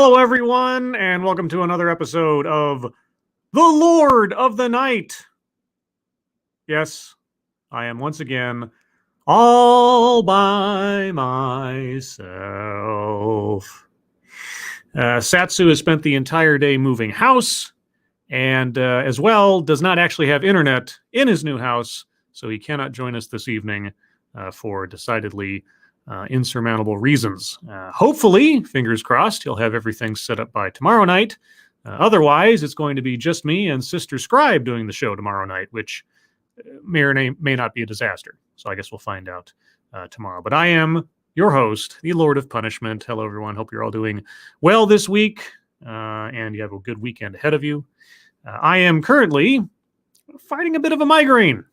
Hello, everyone, and welcome to another episode of The Lord of the Night. Yes, I am once again all by myself. Satsu has spent the entire day moving house, and as well does not actually have internet in his new house, so he cannot join us this evening for decidedly insurmountable reasons. Hopefully, fingers crossed, he'll have everything set up by tomorrow night. Otherwise, it's going to be just me and Sister Scribe doing the show tomorrow night, which may or may not be a disaster. So I guess we'll find out tomorrow. But I am your host, the Lord of Punishment. Hello, everyone. Hope you're all doing well this week, and you have a good weekend ahead of you. I am currently fighting a bit of a migraine.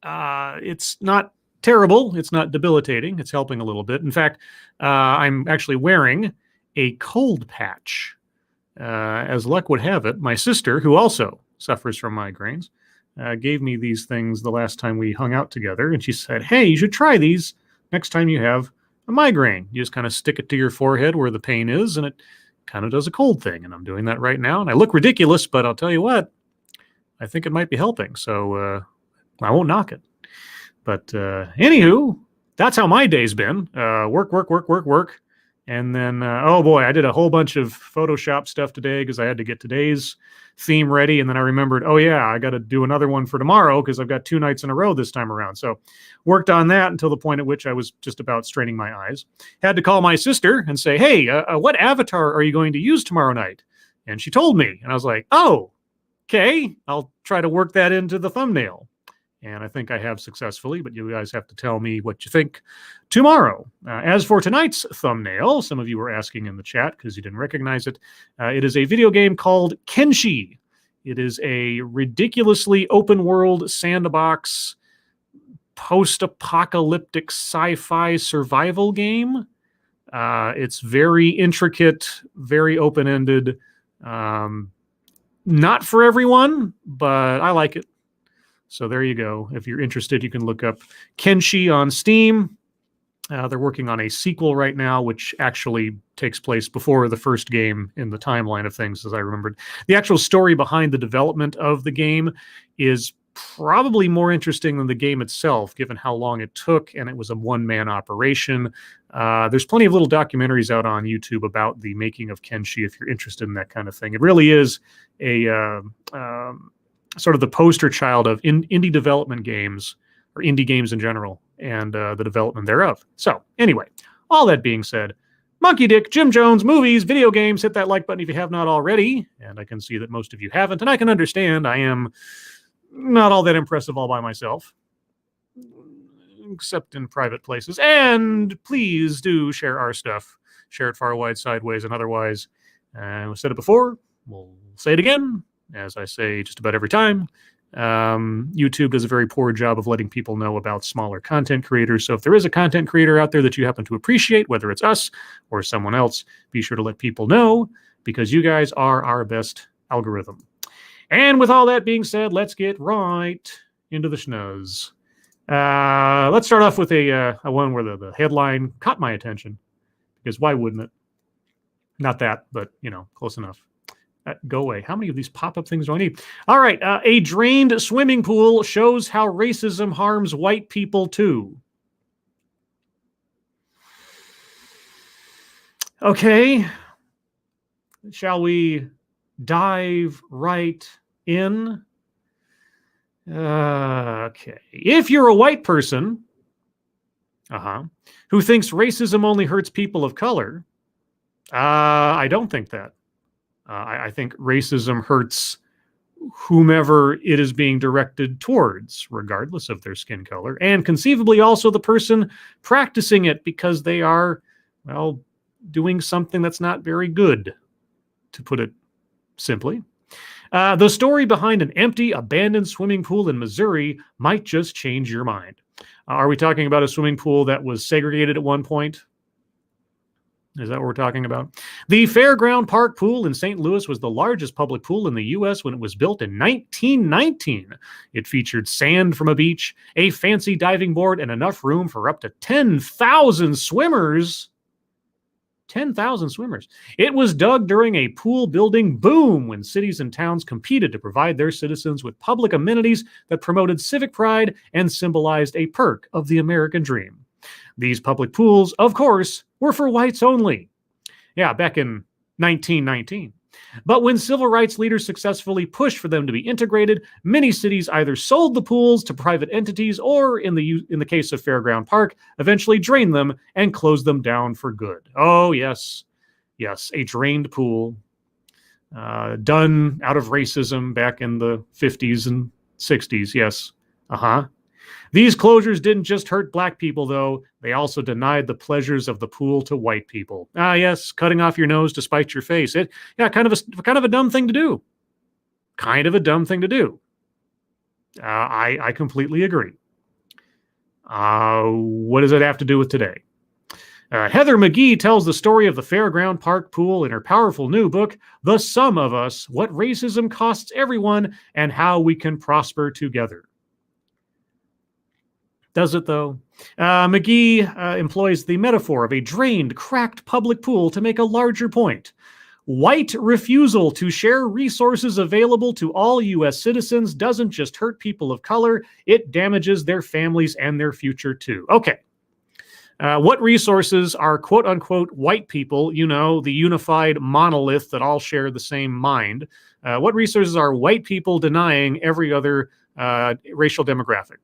It's not terrible. It's not debilitating. It's helping a little bit. In fact, I'm actually wearing a cold patch. As luck would have it, my sister, who also suffers from migraines, gave me these things the last time we hung out together. And she said, hey, you should try these next time you have a migraine. You just kind of stick it to your forehead where the pain is, and it kind of does a cold thing. And I'm doing that right now. And I look ridiculous, but I'll tell you what, I think it might be helping. So I won't knock it. But anywho, that's how my day's been. Work. And then, oh boy, I did a whole bunch of Photoshop stuff today because I had to get today's theme ready. And then I remembered, oh yeah, I got to do another one for tomorrow because I've got 2 nights in a row this time around. So worked on that until the point at which I was just about straining my eyes. Had to call my sister and say, hey, what avatar are you going to use tomorrow night? And she told me. And I was like, oh, okay, I'll try to work that into the thumbnail. And I think I have successfully, but you guys have to tell me what you think tomorrow. As for tonight's thumbnail, some of you were asking in the chat because you didn't recognize it. It is a video game called Kenshi. It is a ridiculously open-world sandbox, post-apocalyptic sci-fi survival game. It's very intricate, very open-ended. Not for everyone, but I like it. So there you go. If you're interested, you can look up Kenshi on Steam. They're working on a sequel right now, which actually takes place before the first game in the timeline of things, as I remembered. The actual story behind the development of the game is probably more interesting than the game itself, given how long it took, and it was a one-man operation. There's plenty of little documentaries out on YouTube about the making of Kenshi, if you're interested in that kind of thing. It really is a sort of the poster child of indie development games, or indie games in general, and the development thereof. So anyway, all that being said, Monkey Dick, Jim Jones, movies, video games, hit that like button if you have not already, and I can see that most of you haven't, and I can understand I am not all that impressive all by myself, except in private places. And please do share our stuff. Share it far, wide, sideways, and otherwise. We've said it before. We'll say it again. As I say just about every time, YouTube does a very poor job of letting people know about smaller content creators. So if there is a content creator out there that you happen to appreciate, whether it's us or someone else, be sure to let people know, because you guys are our best algorithm. And with all that being said, let's get right into the schnoz. Let's start off with a one where the headline caught my attention, because why wouldn't it? Not that, but, you know, close enough. Go away. How many of these pop-up things do I need? All right. A drained swimming pool shows how racism harms white people too. Okay. Shall we dive right in? Okay. If you're a white person, who thinks racism only hurts people of color, I don't think that. I think racism hurts whomever it is being directed towards, regardless of their skin color, and conceivably also the person practicing it, because they are, well, doing something that's not very good, to put it simply. The story behind an empty, abandoned swimming pool in Missouri might just change your mind. Are we talking about a swimming pool that was segregated at one point? Is that what we're talking about? The Fairground Park Pool in St. Louis was the largest public pool in the U.S. when it was built in 1919. It featured sand from a beach, a fancy diving board, and enough room for up to 10,000 swimmers. 10,000 swimmers. It was dug during a pool building boom when cities and towns competed to provide their citizens with public amenities that promoted civic pride and symbolized a perk of the American dream. These public pools, of course, were for whites only. Yeah, back in 1919. But when civil rights leaders successfully pushed for them to be integrated, many cities either sold the pools to private entities or, in the case of Fairground Park, eventually drained them and closed them down for good. Oh, yes, a drained pool done out of racism back in the 50s and 60s, yes. These closures didn't just hurt black people, though. They also denied the pleasures of the pool to white people. Yes, cutting off your nose to spite your face. Kind of a dumb thing to do. Kind of a dumb thing to do. I completely agree. What does it have to do with today? Heather McGee tells the story of the Fairground Park pool in her powerful new book, The Sum of Us, What Racism Costs Everyone and How We Can Prosper Together. Does it, though? McGee employs the metaphor of a drained, cracked public pool to make a larger point. White refusal to share resources available to all U.S. citizens doesn't just hurt people of color, it damages their families and their future, too. Okay. What resources are quote-unquote white people, the unified monolith that all share the same mind? What resources are white people denying every other racial demographic?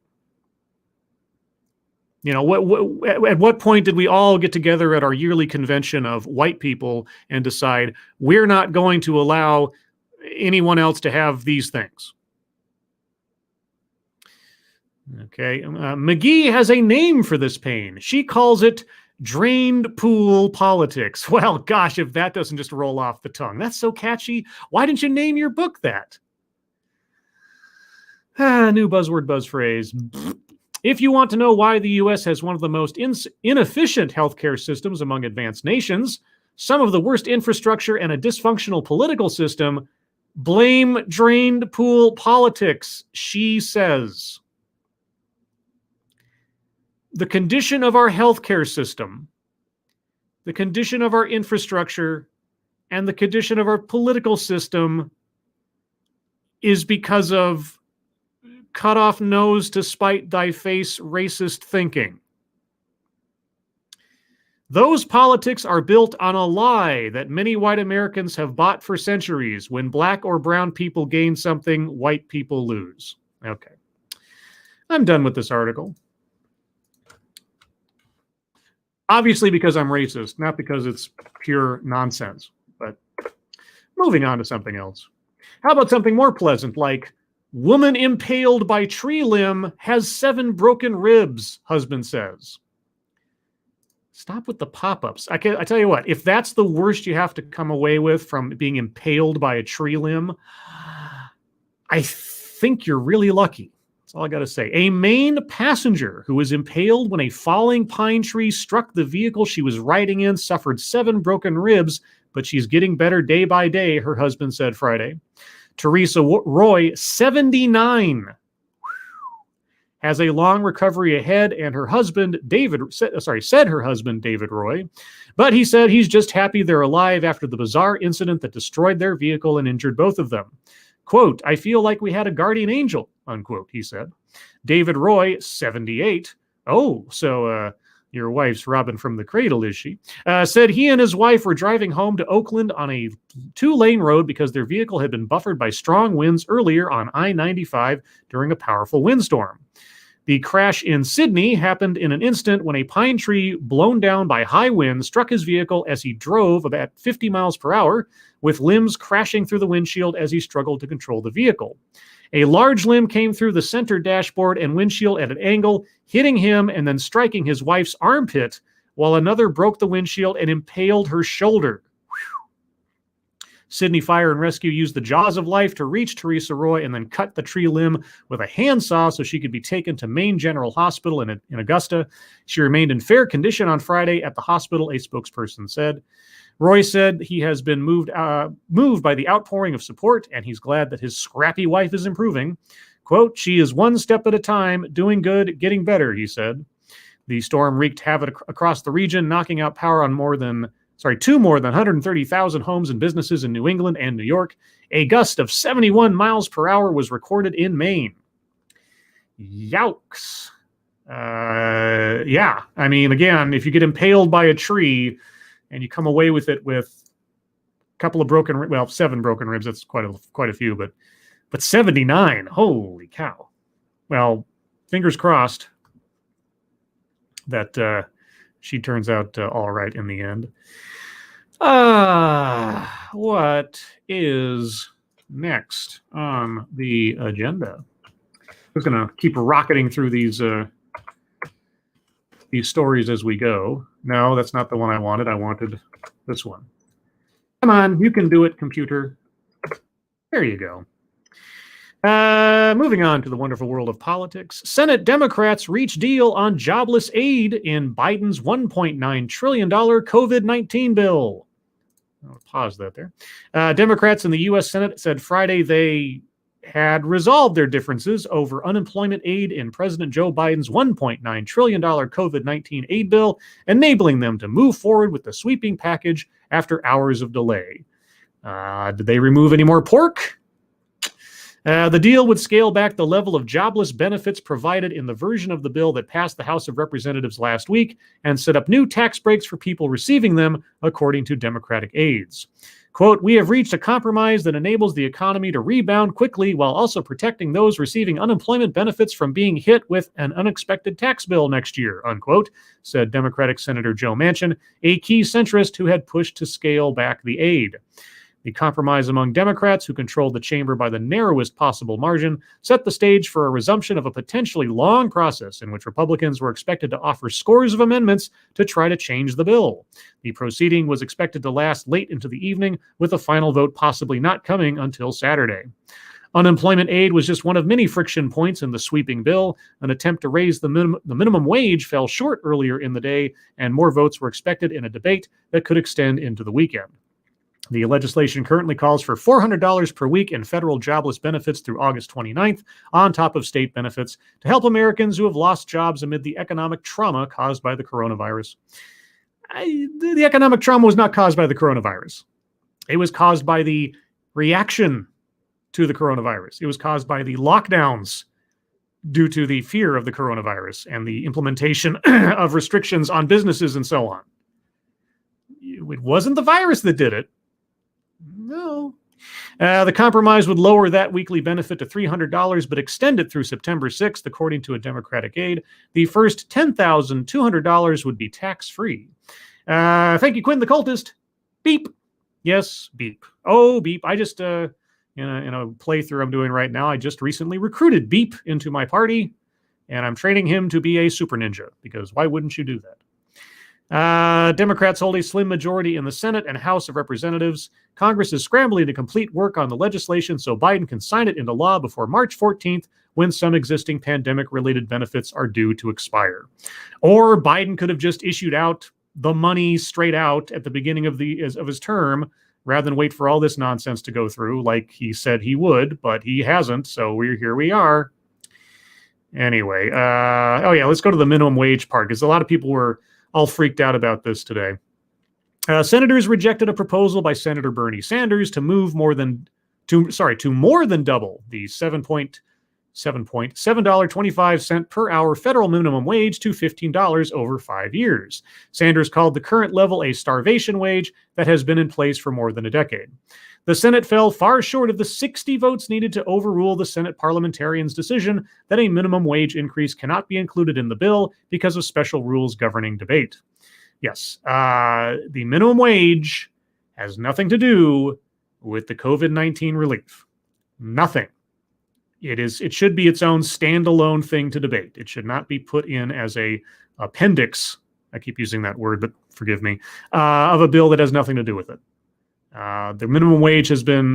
At what point did we all get together at our yearly convention of white people and decide we're not going to allow anyone else to have these things? Okay. McGee has a name for this pain. She calls it drained pool politics. Well, gosh, if that doesn't just roll off the tongue. That's so catchy. Why didn't you name your book that? New buzzword, buzz phrase. If you want to know why the U.S. has one of the most inefficient healthcare systems among advanced nations, some of the worst infrastructure, and a dysfunctional political system, blame drained pool politics, she says. The condition of our healthcare system, the condition of our infrastructure, and the condition of our political system is because of cut off nose to spite thy face racist thinking. Those politics are built on a lie that many white Americans have bought for centuries. When black or brown people gain something, white people lose. Okay. I'm done with this article. Obviously because I'm racist, not because it's pure nonsense. But moving on to something else. How about something more pleasant, like woman impaled by tree limb has 7 broken ribs, husband says. Stop with the pop-ups. I tell you what, if that's the worst you have to come away with from being impaled by a tree limb, I think you're really lucky. That's all I got to say. A Maine passenger who was impaled when a falling pine tree struck the vehicle she was riding in suffered 7 broken ribs, but she's getting better day by day, her husband said Friday. Teresa Roy, 79, has a long recovery ahead, and her husband, said her husband, David Roy, but he said he's just happy they're alive after the bizarre incident that destroyed their vehicle and injured both of them. Quote, I feel like we had a guardian angel, unquote, he said. David Roy, 78. Oh, so your wife's Robin from the cradle, is she? Said he and his wife were driving home to Oakland on a 2-lane road because their vehicle had been buffered by strong winds earlier on I-95 during a powerful windstorm. The crash in Sydney happened in an instant when a pine tree blown down by high winds struck his vehicle as he drove about 50 miles per hour, with limbs crashing through the windshield as he struggled to control the vehicle. A large limb came through the center dashboard and windshield at an angle, hitting him and then striking his wife's armpit, while another broke the windshield and impaled her shoulder. Sydney Fire and Rescue used the jaws of life to reach Teresa Roy and then cut the tree limb with a handsaw so she could be taken to Maine General Hospital in Augusta. She remained in fair condition on Friday at the hospital, a spokesperson said. Roy said he has been moved by the outpouring of support, and he's glad that his scrappy wife is improving. Quote, she is one step at a time, doing good, getting better, he said. The storm wreaked havoc across the region, knocking out power on more than two more than 130,000 homes and businesses in New England and New York. A gust of 71 miles per hour was recorded in Maine. Yowks. Yeah, I mean, again, if you get impaled by a tree and you come away with it with a couple of 7 broken ribs, that's quite a few, but 79, holy cow. Well, fingers crossed that she turns out all right in the end. What is next on the agenda? I'm just going to keep rocketing through these stories as we go. No, that's not the one I wanted. I wanted this one. Come on, you can do it, computer. There you go. Moving on to the wonderful world of politics. Senate Democrats reach deal on jobless aid in Biden's $1.9 trillion COVID-19 bill. I'll pause that there. Democrats in the U.S. Senate said Friday they had resolved their differences over unemployment aid in President Joe Biden's $1.9 trillion COVID-19 aid bill, enabling them to move forward with the sweeping package after hours of delay. Did they remove any more pork? The deal would scale back the level of jobless benefits provided in the version of the bill that passed the House of Representatives last week and set up new tax breaks for people receiving them, according to Democratic aides. Quote, "We have reached a compromise that enables the economy to rebound quickly while also protecting those receiving unemployment benefits from being hit with an unexpected tax bill next year," unquote, said Democratic Senator Joe Manchin, a key centrist who had pushed to scale back the aid. The compromise among Democrats, who controlled the chamber by the narrowest possible margin, set the stage for a resumption of a potentially long process in which Republicans were expected to offer scores of amendments to try to change the bill. The proceeding was expected to last late into the evening, with a final vote possibly not coming until Saturday. Unemployment aid was just one of many friction points in the sweeping bill. An attempt to raise the minimum wage fell short earlier in the day, and more votes were expected in a debate that could extend into the weekend. The legislation currently calls for $400 per week in federal jobless benefits through August 29th, on top of state benefits, to help Americans who have lost jobs amid the economic trauma caused by the coronavirus. The economic trauma was not caused by the coronavirus. It was caused by the reaction to the coronavirus. It was caused by the lockdowns due to the fear of the coronavirus and the implementation of restrictions on businesses and so on. It wasn't the virus that did it. No. The compromise would lower that weekly benefit to $300, but extend it through September 6th, according to a Democratic aide. The first $10,200 would be tax-free. Thank you, Quinn the Cultist. Beep. Yes, beep. Oh, beep. I just, in a playthrough I'm doing right now, I just recently recruited Beep into my party, and I'm training him to be a super ninja, because why wouldn't you do that? Democrats hold a slim majority in the Senate and House of Representatives. Congress is scrambling to complete work on the legislation so Biden can sign it into law before March 14th, when some existing pandemic-related benefits are due to expire. Or Biden could have just issued out the money straight out at the beginning of his term, rather than wait for all this nonsense to go through, like he said he would, but he hasn't, so here we are. Anyway, let's go to the minimum wage part, because a lot of people were all freaked out about this today. Senators rejected a proposal by Senator Bernie Sanders to more than double the $7.25 per hour federal minimum wage to $15 over 5 years. Sanders called the current level a starvation wage that has been in place for more than a decade. The Senate fell far short of the 60 votes needed to overrule the Senate parliamentarians' decision that a minimum wage increase cannot be included in the bill because of special rules governing debate. Yes, the minimum wage has nothing to do with the COVID-19 relief. Nothing. It should be its own standalone thing to debate. It should not be put in as a appendix, I keep using that word, but forgive me, of a bill that has nothing to do with it. The minimum wage has been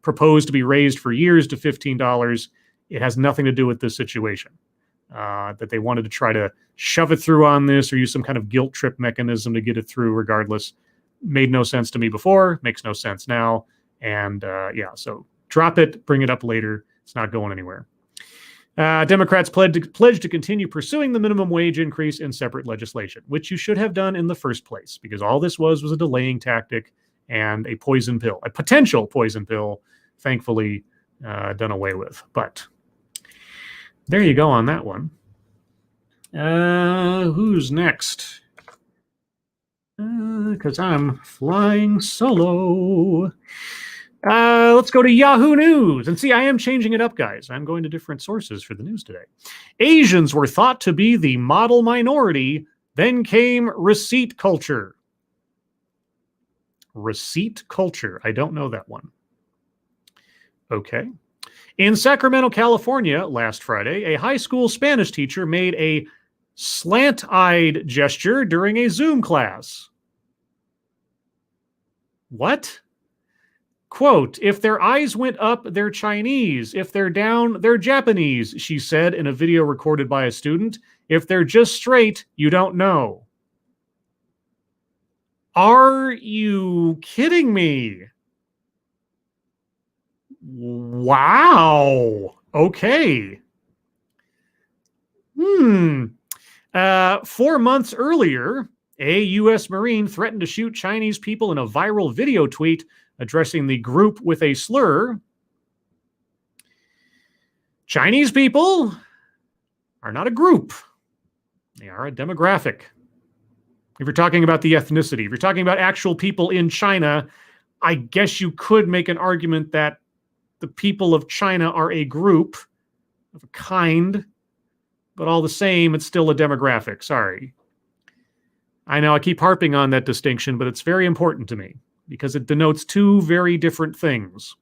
proposed to be raised for years to $15. It has nothing to do with this situation. That they wanted to try to shove it through on this or use some kind of guilt trip mechanism to get it through regardless. Made no sense to me before, makes no sense now. And so drop it, bring it up later. It's not going anywhere. Democrats pledged to continue pursuing the minimum wage increase in separate legislation, which you should have done in the first place, because all this was a delaying tactic and a poison pill, a potential poison pill, thankfully done away with. But there you go on that one. Who's next? Because I'm flying solo. Let's go to Yahoo News. And see, I am changing it up, guys. I'm going to different sources for the news today. Asians were thought to be the model minority. Then came receipt culture. Receipt culture. I don't know that one. Okay. In Sacramento, California, last Friday, a high school Spanish teacher made a slant-eyed gesture during a Zoom class. What? Quote, if their eyes went up, they're Chinese. If they're down, they're Japanese, she said in a video recorded by a student. If they're just straight, you don't know. Are you kidding me? Wow. Okay. 4 months earlier, a U.S. Marine threatened to shoot Chinese people in a viral video tweet addressing the group with a slur. Chinese people are not a group. They are a demographic. If you're talking about the ethnicity, if you're talking about actual people in China, I guess you could make an argument that the people of China are a group of a kind, but all the same, it's still a demographic. Sorry. I know I keep harping on that distinction, but it's very important to me because it denotes two very different things.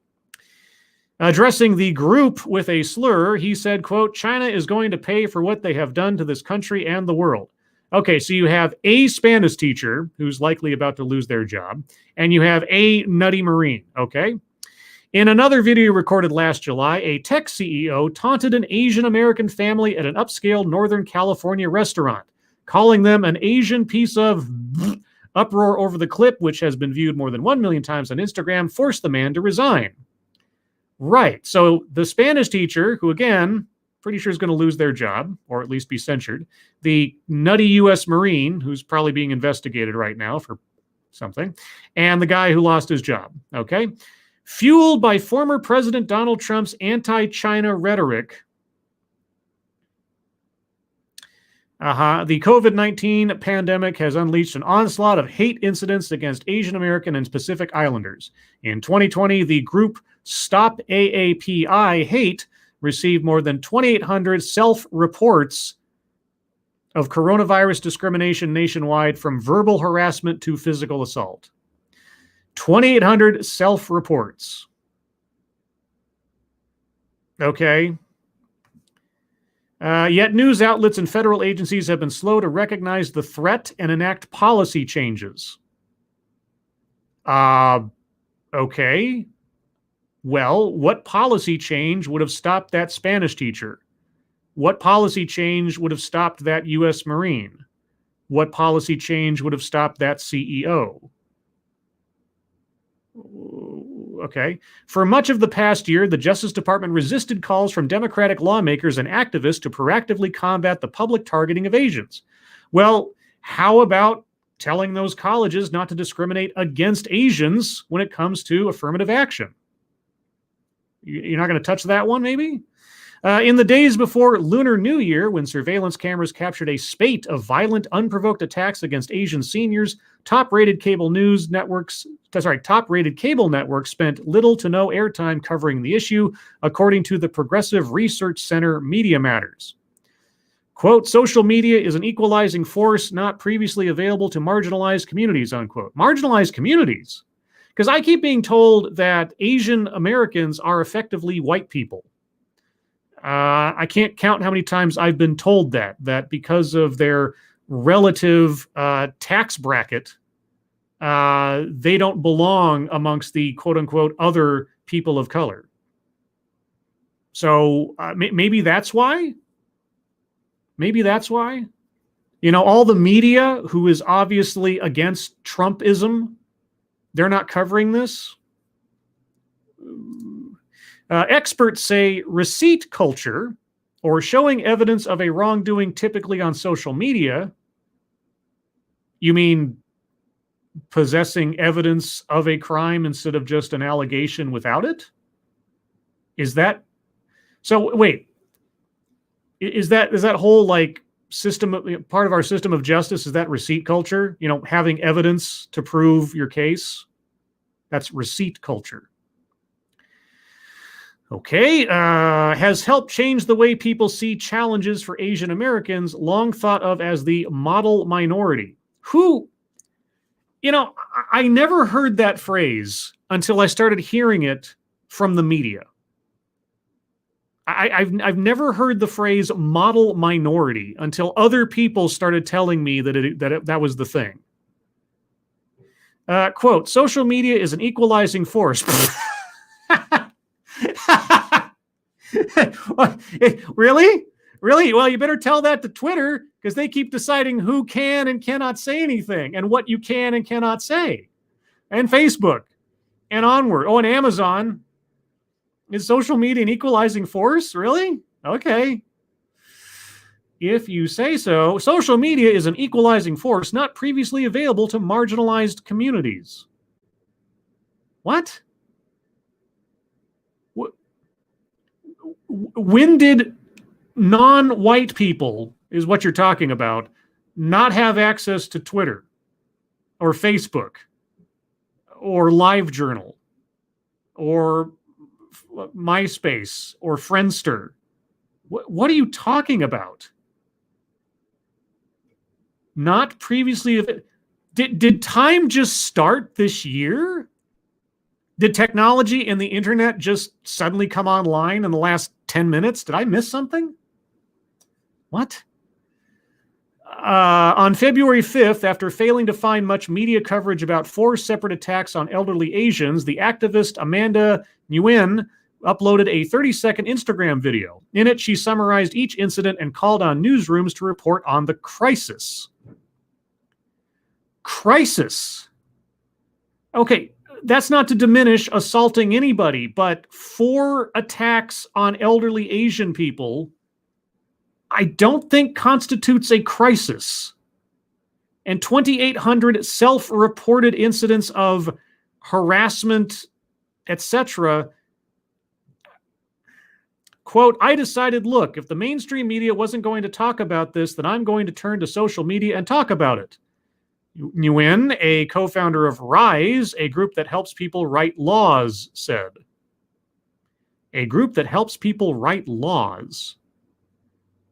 Addressing the group with a slur, he said, quote, China is going to pay for what they have done to this country and the world. Okay, so you have a Spanish teacher who's likely about to lose their job, and you have a nutty Marine, okay? In another video recorded last July, a tech CEO taunted an Asian American family at an upscale Northern California restaurant, calling them an Asian piece of uproar over the clip, which has been viewed more than 1 million times on Instagram, forced the man to resign. Right, so the Spanish teacher, who again, pretty sure is going to lose their job, or at least be censured, the nutty U.S. Marine, who's probably being investigated right now for something, and the guy who lost his job, okay? Fueled by former President Donald Trump's anti-China rhetoric, the COVID-19 pandemic has unleashed an onslaught of hate incidents against Asian American and Pacific Islanders. In 2020, the group Stop AAPI Hate received more than 2,800 self-reports of coronavirus discrimination nationwide, from verbal harassment to physical assault. 2,800 self-reports. Okay. Yet news outlets and federal agencies have been slow to recognize the threat and enact policy changes. Okay. Well, what policy change would have stopped that Spanish teacher? What policy change would have stopped that U.S. Marine? What policy change would have stopped that CEO? Okay. For much of the past year, the Justice Department resisted calls from Democratic lawmakers and activists to proactively combat the public targeting of Asians. Well, how about telling those colleges not to discriminate against Asians when it comes to affirmative action? You're not going to touch that one, maybe? In the days before Lunar New Year, when surveillance cameras captured a spate of violent, unprovoked attacks against Asian seniors, top-rated cable networks spent little to no airtime covering the issue, according to the Progressive Research Center Media Matters. Quote, social media is an equalizing force not previously available to marginalized communities, unquote. Marginalized communities? Because I keep being told that Asian Americans are effectively white people. I can't count how many times I've been told that because of their relative tax bracket, they don't belong amongst the quote-unquote other people of color. So maybe that's why? Maybe that's why? You know, all the media who is obviously against Trumpism, they're not covering this. Experts say receipt culture, or showing evidence of a wrongdoing typically on social media. You mean possessing evidence of a crime instead of just an allegation without it? Is that so? Wait, is that whole like system of, part of our system of justice? Is that receipt culture? You know, having evidence to prove your case. That's receipt culture. Okay, has helped change the way people see challenges for Asian Americans, long thought of as the model minority. Who, you know, I never heard that phrase until I started hearing it from the media. I've never heard the phrase model minority until other people started telling me that was the thing. Quote, social media is an equalizing force. Really? Really? Well, you better tell that to Twitter, because they keep deciding who can and cannot say anything and what you can and cannot say. And Facebook and onward. Oh, and Amazon. Is social media an equalizing force? Really? Okay. If you say so. Social media is an equalizing force not previously available to marginalized communities. What? When did non-white people, is what you're talking about, not have access to Twitter or Facebook or LiveJournal or MySpace or Friendster? What are you talking about? Not previously. Did time just start this year? Did technology and the internet just suddenly come online in the last 10 minutes? Did I miss something? What? On February 5th, after failing to find much media coverage about 4 separate attacks on elderly Asians, the activist Amanda Nguyen uploaded a 30-second Instagram video. In it, she summarized each incident and called on newsrooms to report on the crisis. Crisis. Okay, that's not to diminish assaulting anybody, but 4 attacks on elderly Asian people, I don't think constitutes a crisis. And 2,800 self-reported incidents of harassment, etc. Quote, I decided, look, if the mainstream media wasn't going to talk about this, then I'm going to turn to social media and talk about it. Nguyen, a co-founder of RISE, a group that helps people write laws, said. A group that helps people write laws.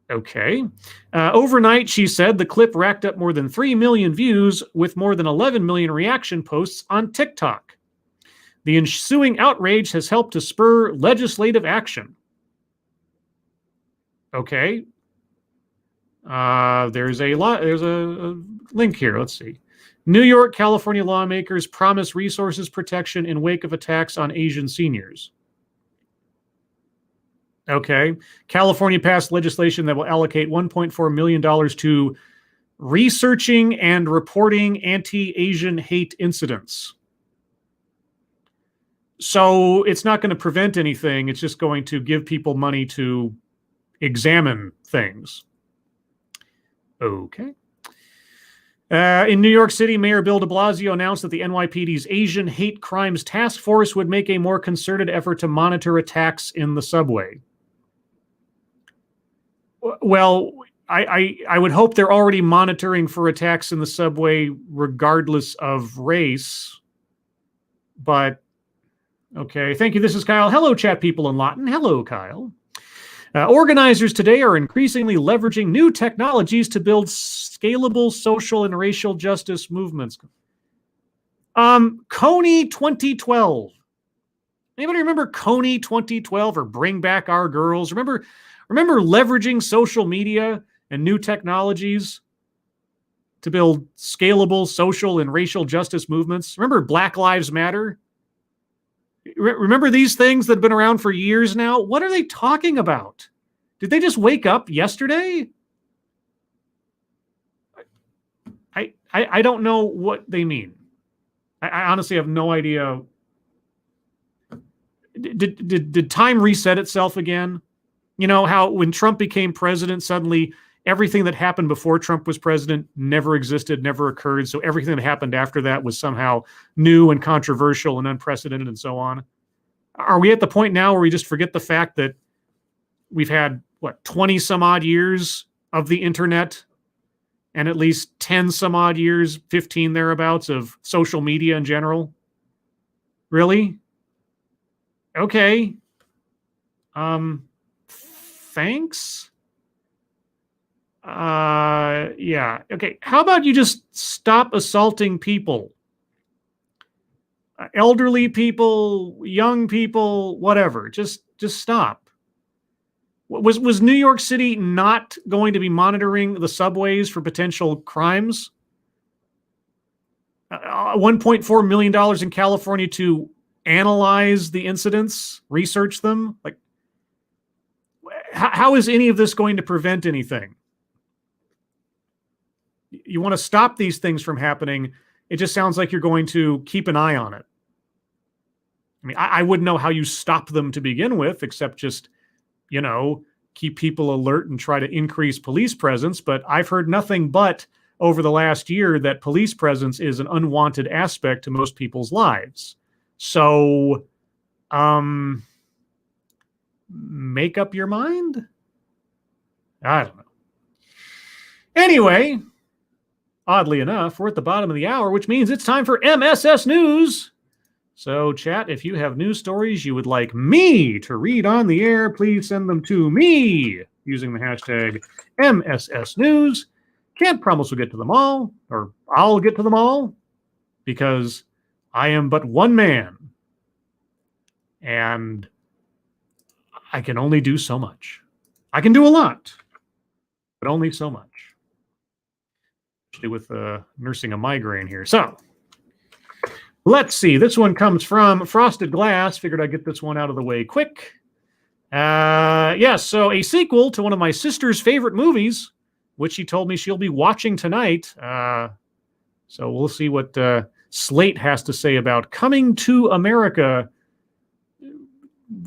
Okay. Overnight, she said, the clip racked up more than 3 million views with more than 11 million reaction posts on TikTok. The ensuing outrage has helped to spur legislative action. Okay. There's a link here. Let's see. New York, California lawmakers promise resources protection in wake of attacks on Asian seniors. Okay. California passed legislation that will allocate $1.4 million to researching and reporting anti-Asian hate incidents. So it's not going to prevent anything. It's just going to give people money to examine things. Okay. In New York City, Mayor Bill de Blasio announced that the NYPD's Asian Hate Crimes Task Force would make a more concerted effort to monitor attacks in the subway. Well, I would hope they're already monitoring for attacks in the subway regardless of race. But, okay. Thank you. This is Kyle. Hello, chat people in Lawton. Hello, Kyle. Organizers today are increasingly leveraging new technologies to build scalable social and racial justice movements. Coney 2012. Anybody remember Coney 2012 or Bring Back Our Girls? Remember leveraging social media and new technologies to build scalable social and racial justice movements? Remember Black Lives Matter? Remember these things that have been around for years now? What are they talking about? Did they just wake up yesterday? I don't know what they mean. I honestly have no idea. Did time reset itself again? You know how when Trump became president, suddenly everything that happened before Trump was president never existed, never occurred. So everything that happened after that was somehow new and controversial and unprecedented and so on. Are we at the point now where we just forget the fact that we've had, 20 some odd years of the internet and at least 10 some odd years, 15 thereabouts of social media in general? Really? Okay. Thanks. Yeah. Okay. How about you just stop assaulting people? Elderly people, young people, whatever. Just stop. Was New York City not going to be monitoring the subways for potential crimes? $1.4 million in California to analyze the incidents, research them. Like, how is any of this going to prevent anything? You want to stop these things from happening. It just sounds like you're going to keep an eye on it. I mean, I wouldn't know how you stop them to begin with, except just, keep people alert and try to increase police presence. But I've heard nothing but over the last year that police presence is an unwanted aspect to most people's lives. So, make up your mind? I don't know. Anyway, oddly enough, we're at the bottom of the hour, which means it's time for MSS News. So, chat, if you have news stories you would like me to read on the air, please send them to me using the hashtag MSS News. Can't promise we'll get to them all, or I'll get to them all, because I am but one man, and I can only do so much. I can do a lot, but only so much. With nursing a migraine here. So, let's see. This one comes from Frosted Glass. Figured I'd get this one out of the way quick. Yes, so a sequel to one of my sister's favorite movies, which she told me she'll be watching tonight. So we'll see what Slate has to say about Coming to America,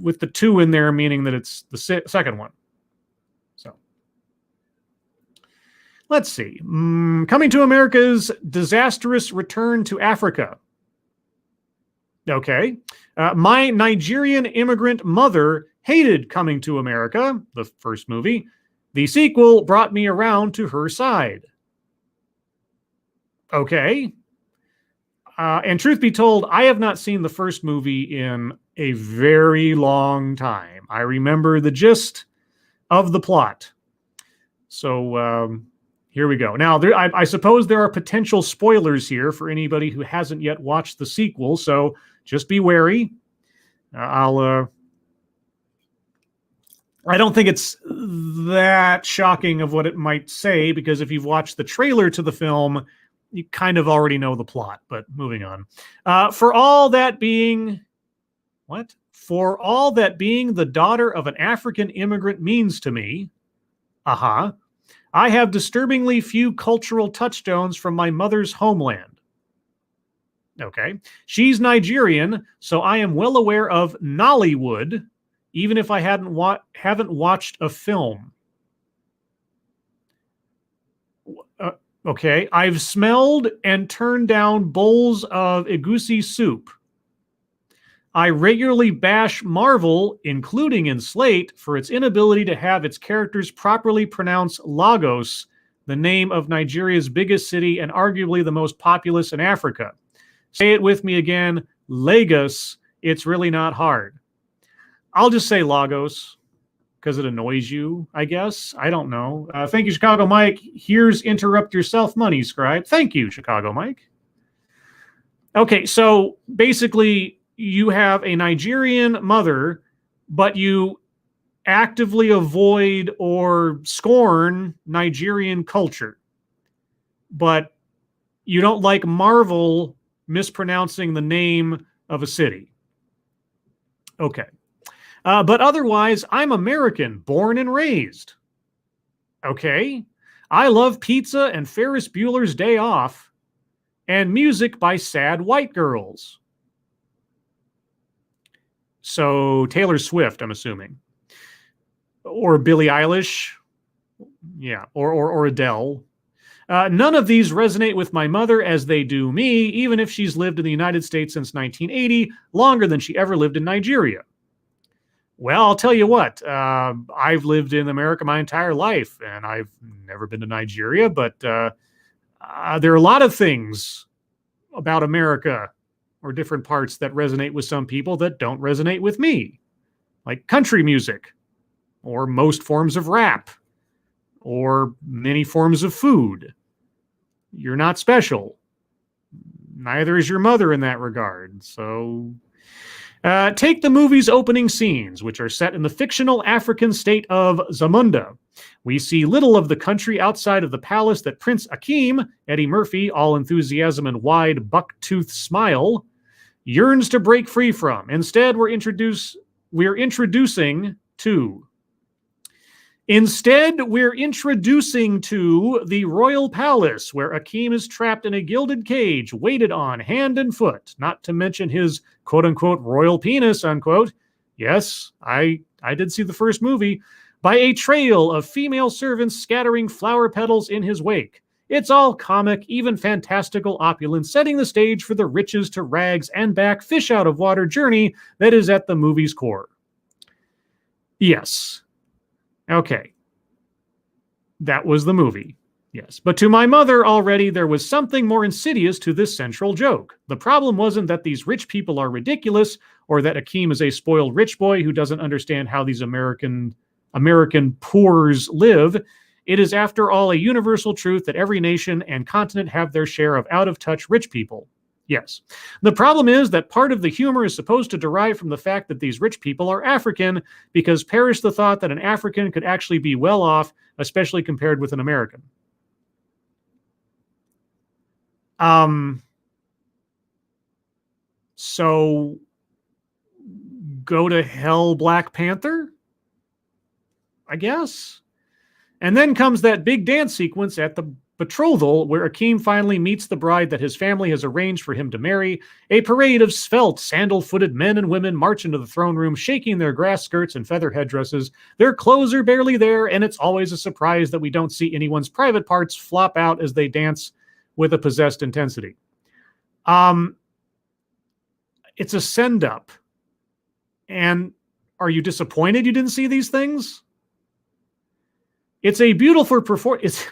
with the 2 in there, meaning that it's the second one. So, let's see. Coming to America's disastrous return to Africa. Okay. My Nigerian immigrant mother hated Coming to America, the first movie. The sequel brought me around to her side. Okay. And truth be told, I have not seen the first movie in a very long time. I remember the gist of the plot. So here we go. Now, I suppose there are potential spoilers here for anybody who hasn't yet watched the sequel, so just be wary. I don't think it's that shocking of what it might say, because if you've watched the trailer to the film, you kind of already know the plot, but moving on. For all that being the daughter of an African immigrant means to me, I have disturbingly few cultural touchstones from my mother's homeland. Okay. She's Nigerian, so I am well aware of Nollywood, even if I haven't watched a film. Okay. I've smelled and turned down bowls of egusi soup. I regularly bash Marvel, including in Slate, for its inability to have its characters properly pronounce Lagos, the name of Nigeria's biggest city and arguably the most populous in Africa. Say it with me again, Lagos. It's really not hard. I'll just say Lagos because it annoys you, I guess. I don't know. Thank you, Chicago Mike. Here's Interrupt Yourself Money, Scribe. Thank you, Chicago Mike. Okay, so basically, you have a Nigerian mother, but you actively avoid or scorn Nigerian culture. But you don't like Marvel mispronouncing the name of a city. Okay. But otherwise, I'm American, born and raised. Okay. I love pizza and Ferris Bueller's Day Off and music by sad white girls. So Taylor Swift, I'm assuming. or Billie Eilish, yeah, or Adele. None of these resonate with my mother as they do me, even if she's lived in the United States since 1980, longer than she ever lived in Nigeria. Well, I'll tell you what, I've lived in America my entire life, and I've never been to Nigeria, but there are a lot of things about America or different parts that resonate with some people that don't resonate with me, like country music, or most forms of rap, or many forms of food. You're not special. Neither is your mother in that regard. So take the movie's opening scenes, which are set in the fictional African state of Zamunda. We see little of the country outside of the palace that Prince Akeem, Eddie Murphy, all enthusiasm and wide buck-toothed smile, yearns to break free from. Instead, we're introducing to the royal palace, where Akeem is trapped in a gilded cage, weighted on hand and foot, not to mention his quote-unquote royal penis, unquote. Yes, I did see the first movie, by a trail of female servants scattering flower petals in his wake. It's all comic, even fantastical opulence, setting the stage for the riches to rags and back fish out of water journey that is at the movie's core. Yes. Okay. That was the movie. Yes. But to my mother already, there was something more insidious to this central joke. The problem wasn't that these rich people are ridiculous, or that Akeem is a spoiled rich boy who doesn't understand how these American poors live. It is, after all, a universal truth that every nation and continent have their share of out-of-touch rich people. Yes. The problem is that part of the humor is supposed to derive from the fact that these rich people are African, because perish the thought that an African could actually be well off, especially compared with an American. So go to hell, Black Panther, I guess. And then comes that big dance sequence at the betrothal, where Akeem finally meets the bride that his family has arranged for him to marry. A parade of svelte, sandal-footed men and women march into the throne room, shaking their grass skirts and feather headdresses. Their clothes are barely there, and it's always a surprise that we don't see anyone's private parts flop out as they dance with a possessed intensity. It's a send-up. And are you disappointed you didn't see these things? It's a beautiful performance.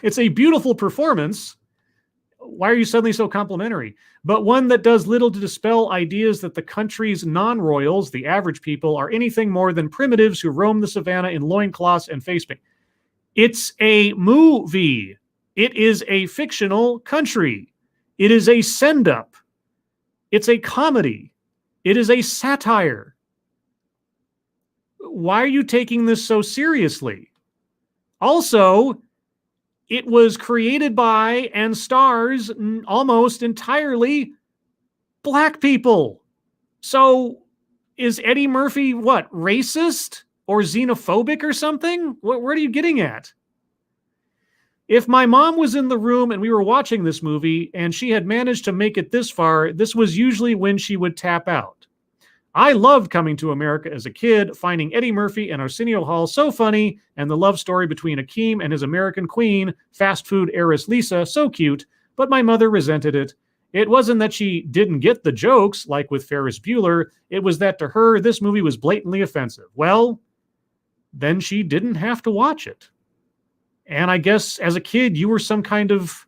Why are you suddenly so complimentary? But one that does little to dispel ideas that the country's non-royals, the average people, are anything more than primitives who roam the savannah in loincloths and face paint. It's a movie. It is a fictional country. It is a send-up. It's a comedy. It is a satire. Why are you taking this so seriously? Also, it was created by and stars almost entirely Black people. So is Eddie Murphy, what, racist or xenophobic or something? What are you getting at? If my mom was in the room and we were watching this movie and she had managed to make it this far, this was usually when she would tap out. I loved Coming to America as a kid, finding Eddie Murphy and Arsenio Hall so funny, and the love story between Akeem and his American queen, fast food heiress Lisa, so cute, but my mother resented it. It wasn't that she didn't get the jokes, like with Ferris Bueller. It was that to her, this movie was blatantly offensive. Well, then she didn't have to watch it. And I guess as a kid, you were some kind of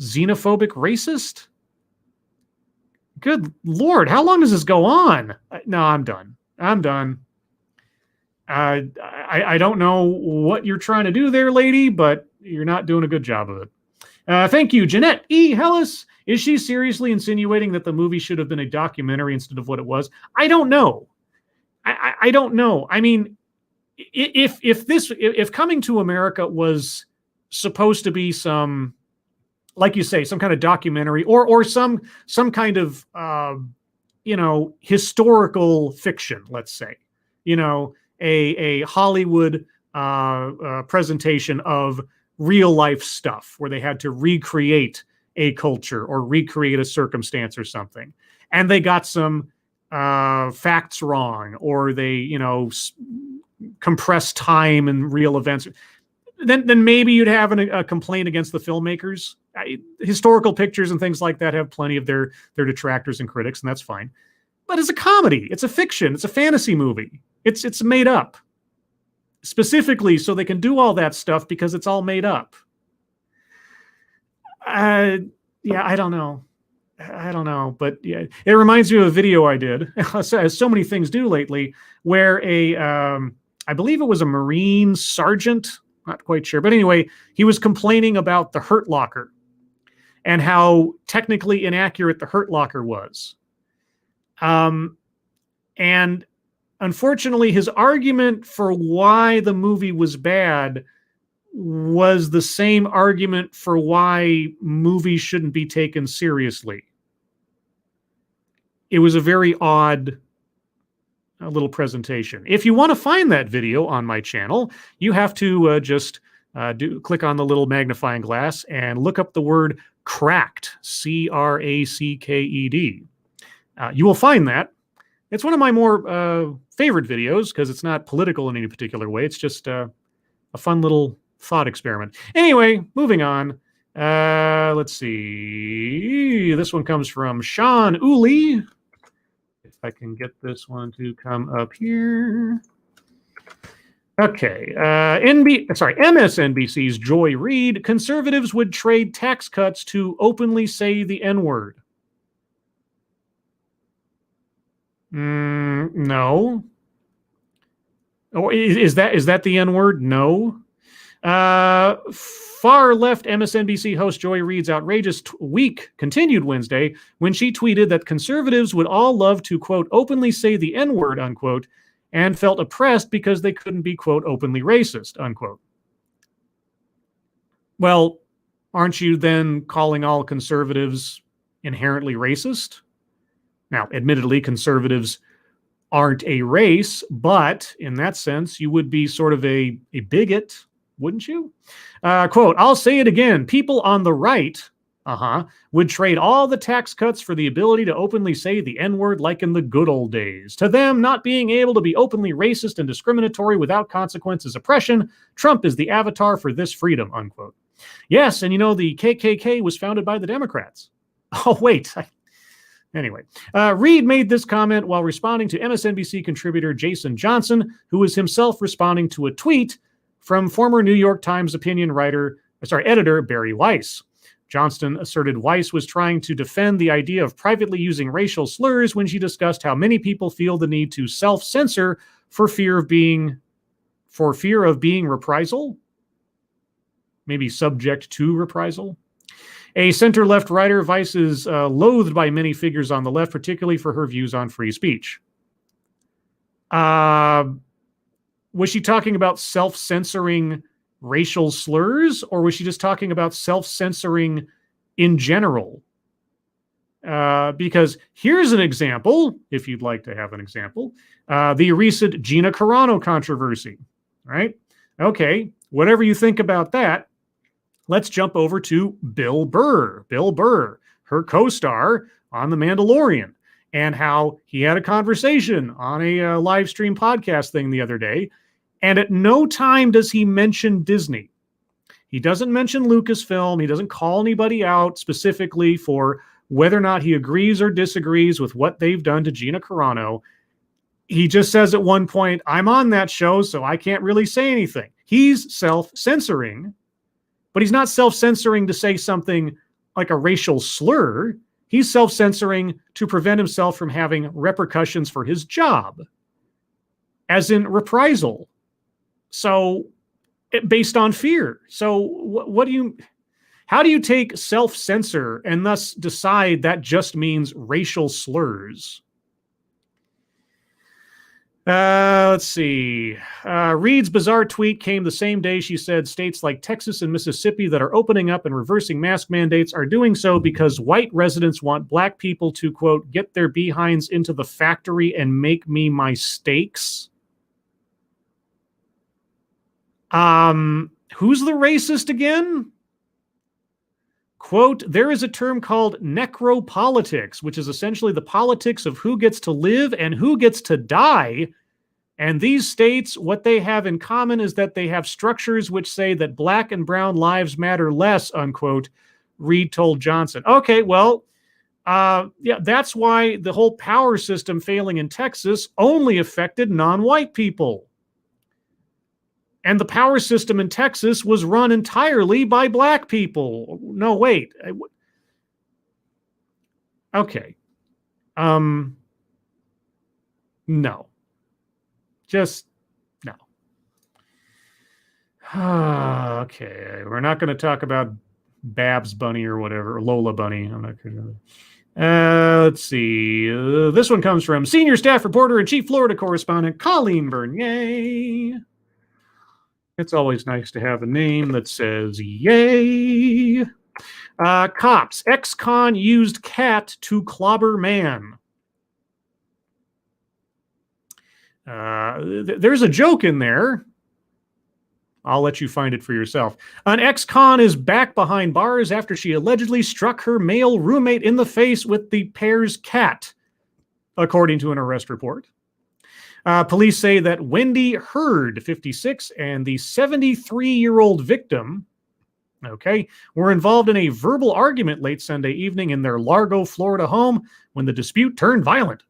xenophobic racist? Good Lord, how long does this go on? No, I'm done. I don't know what you're trying to do there, lady, but you're not doing a good job of it. Thank you, Jeanette E. Hellis. Is she seriously insinuating that the movie should have been a documentary instead of what it was? I don't know. I don't know. I mean, if Coming to America was supposed to be some, like you say, some kind of documentary or some kind of historical fiction, let's say, a Hollywood presentation of real life stuff where they had to recreate a culture or recreate a circumstance or something, and they got some facts wrong, or they compress time and real events, then maybe you'd have a complaint against the filmmakers. Historical pictures and things like that have plenty of their detractors and critics, and that's fine. But it's a comedy. It's a fiction. It's a fantasy movie. It's made up specifically so they can do all that stuff because it's all made up. Yeah, I don't know. But yeah, it reminds me of a video I did, as so many things do lately, where I believe it was a Marine sergeant, not quite sure, but anyway, he was complaining about the Hurt Locker and how technically inaccurate the Hurt Locker was. And unfortunately, his argument for why the movie was bad was the same argument for why movies shouldn't be taken seriously. It was a very odd little presentation. If you want to find that video on my channel, you have to just click on the little magnifying glass and look up the word cracked, C-R-A-C-K-E-D. You will find that. It's one of my more favorite videos because it's not political in any particular way. It's just a fun little thought experiment. Anyway, moving on. Let's see. This one comes from Sean Uli. If I can get this one to come up here. Okay. MSNBC's Joy Reid. Conservatives would trade tax cuts to openly say the N-word. No. Or is that the N-word? No. Far left MSNBC host Joy Reid's outrageous week continued Wednesday when she tweeted that conservatives would all love to, quote, openly say the N-word, unquote, and felt oppressed because they couldn't be, quote, openly racist, unquote. Well, aren't you then calling all conservatives inherently racist? Now, admittedly, conservatives aren't a race, but in that sense, you would be sort of a bigot, wouldn't you? Quote, I'll say it again. People on the right, would trade all the tax cuts for the ability to openly say the N-word like in the good old days. To them, not being able to be openly racist and discriminatory without consequence is oppression. Trump is the avatar for this freedom, unquote. Yes, and you know, the KKK was founded by the Democrats. Oh, wait. Anyway, Reid made this comment while responding to MSNBC contributor Jason Johnson, who was himself responding to a tweet from former New York Times editor Barry Weiss. Johnston asserted Weiss was trying to defend the idea of privately using racial slurs when she discussed how many people feel the need to self-censor for fear of being reprisal, maybe subject to reprisal. A center-left writer, Weiss is loathed by many figures on the left, particularly for her views on free speech. Was she talking about self-censoring racial slurs, or was she just talking about self-censoring in general? Because here's an example, if you'd like to have an example, the recent Gina Carano controversy, right? Okay, whatever you think about that, let's jump over to Bill Burr. Bill Burr, her co-star on The Mandalorian, and how he had a conversation on a live stream podcast thing the other day, and at no time does he mention Disney. He doesn't mention Lucasfilm. He doesn't call anybody out specifically for whether or not he agrees or disagrees with what they've done to Gina Carano. He just says at one point, I'm on that show, so I can't really say anything. He's self-censoring, but he's not self-censoring to say something like a racial slur. He's self-censoring to prevent himself from having repercussions for his job, as in reprisal. So, based on fear. So, how do you take self-censor and thus decide that just means racial slurs? Let's see. Reid's bizarre tweet came the same day she said states like Texas and Mississippi that are opening up and reversing mask mandates are doing so because white residents want black people to, quote, get their behinds into the factory and make me my steaks. Who's the racist again? Quote, there is a term called necropolitics, which is essentially the politics of who gets to live and who gets to die And these states, what they have in common is that they have structures which say that black and brown lives matter less, unquote, Reed told Johnson. Okay, well, yeah, that's why the whole power system failing in Texas only affected non-white people. And the power system in Texas was run entirely by black people. No, wait. Okay. No. Just no. Okay. We're not going to talk about Babs Bunny or whatever, or Lola Bunny. I'm not going to. Let's see. This one comes from senior staff reporter and chief Florida correspondent Colleen Bernier. It's always nice to have a name that says yay. Cops. Ex-con used cat to clobber man. There's a joke in there. I'll let you find it for yourself. An ex-con is back behind bars after she allegedly struck her male roommate in the face with the pair's cat, according to an arrest report. Police say that Wendy Hurd, 56, and the 73-year-old victim, were involved in a verbal argument late Sunday evening in their Largo, Florida home when the dispute turned violent.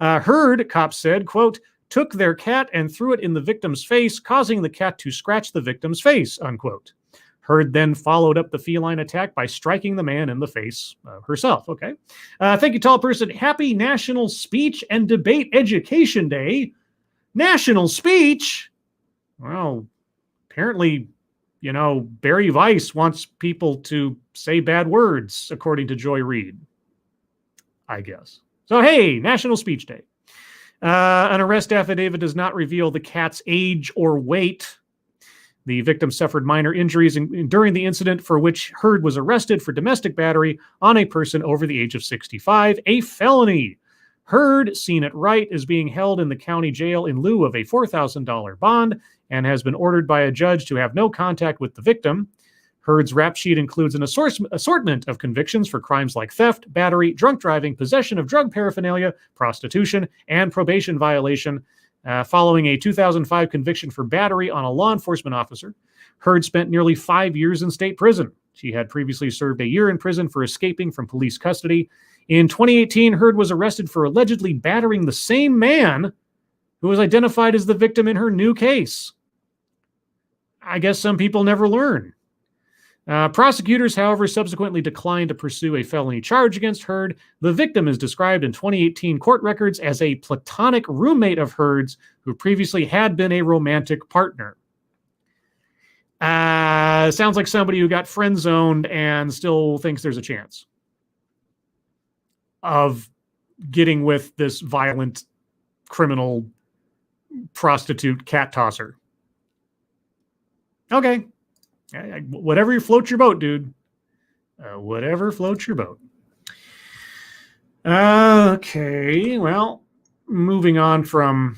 Hurd, cops said, quote, took their cat and threw it in the victim's face, causing the cat to scratch the victim's face, unquote. Hurd then followed up the feline attack by striking the man in the face herself. Okay. Thank you, tall person. Happy National Speech and Debate Education Day. National speech? Well, apparently, Barry Weiss wants people to say bad words, according to Joy Reid, I guess. So, hey, National Speech Day. An arrest affidavit does not reveal the cat's age or weight. The victim suffered minor injuries during the incident for which Hurd was arrested for domestic battery on a person over the age of 65, a felony. Hurd, seen at Wright, is being held in the county jail in lieu of a $4,000 bond and has been ordered by a judge to have no contact with the victim. Hurd's rap sheet includes an assortment of convictions for crimes like theft, battery, drunk driving, possession of drug paraphernalia, prostitution, and probation violation. Following a 2005 conviction for battery on a law enforcement officer, Hurd spent nearly 5 years in state prison. She had previously served a year in prison for escaping from police custody. In 2018, Hurd was arrested for allegedly battering the same man who was identified as the victim in her new case. I guess some people never learn. Prosecutors, however, subsequently declined to pursue a felony charge against Hurd. The victim is described in 2018 court records as a platonic roommate of Hurd's who previously had been a romantic partner. Sounds like somebody who got friend-zoned and still thinks there's a chance of getting with this violent, criminal, prostitute cat tosser. Okay. Whatever floats your boat, dude. Whatever floats your boat. Okay, well, moving on from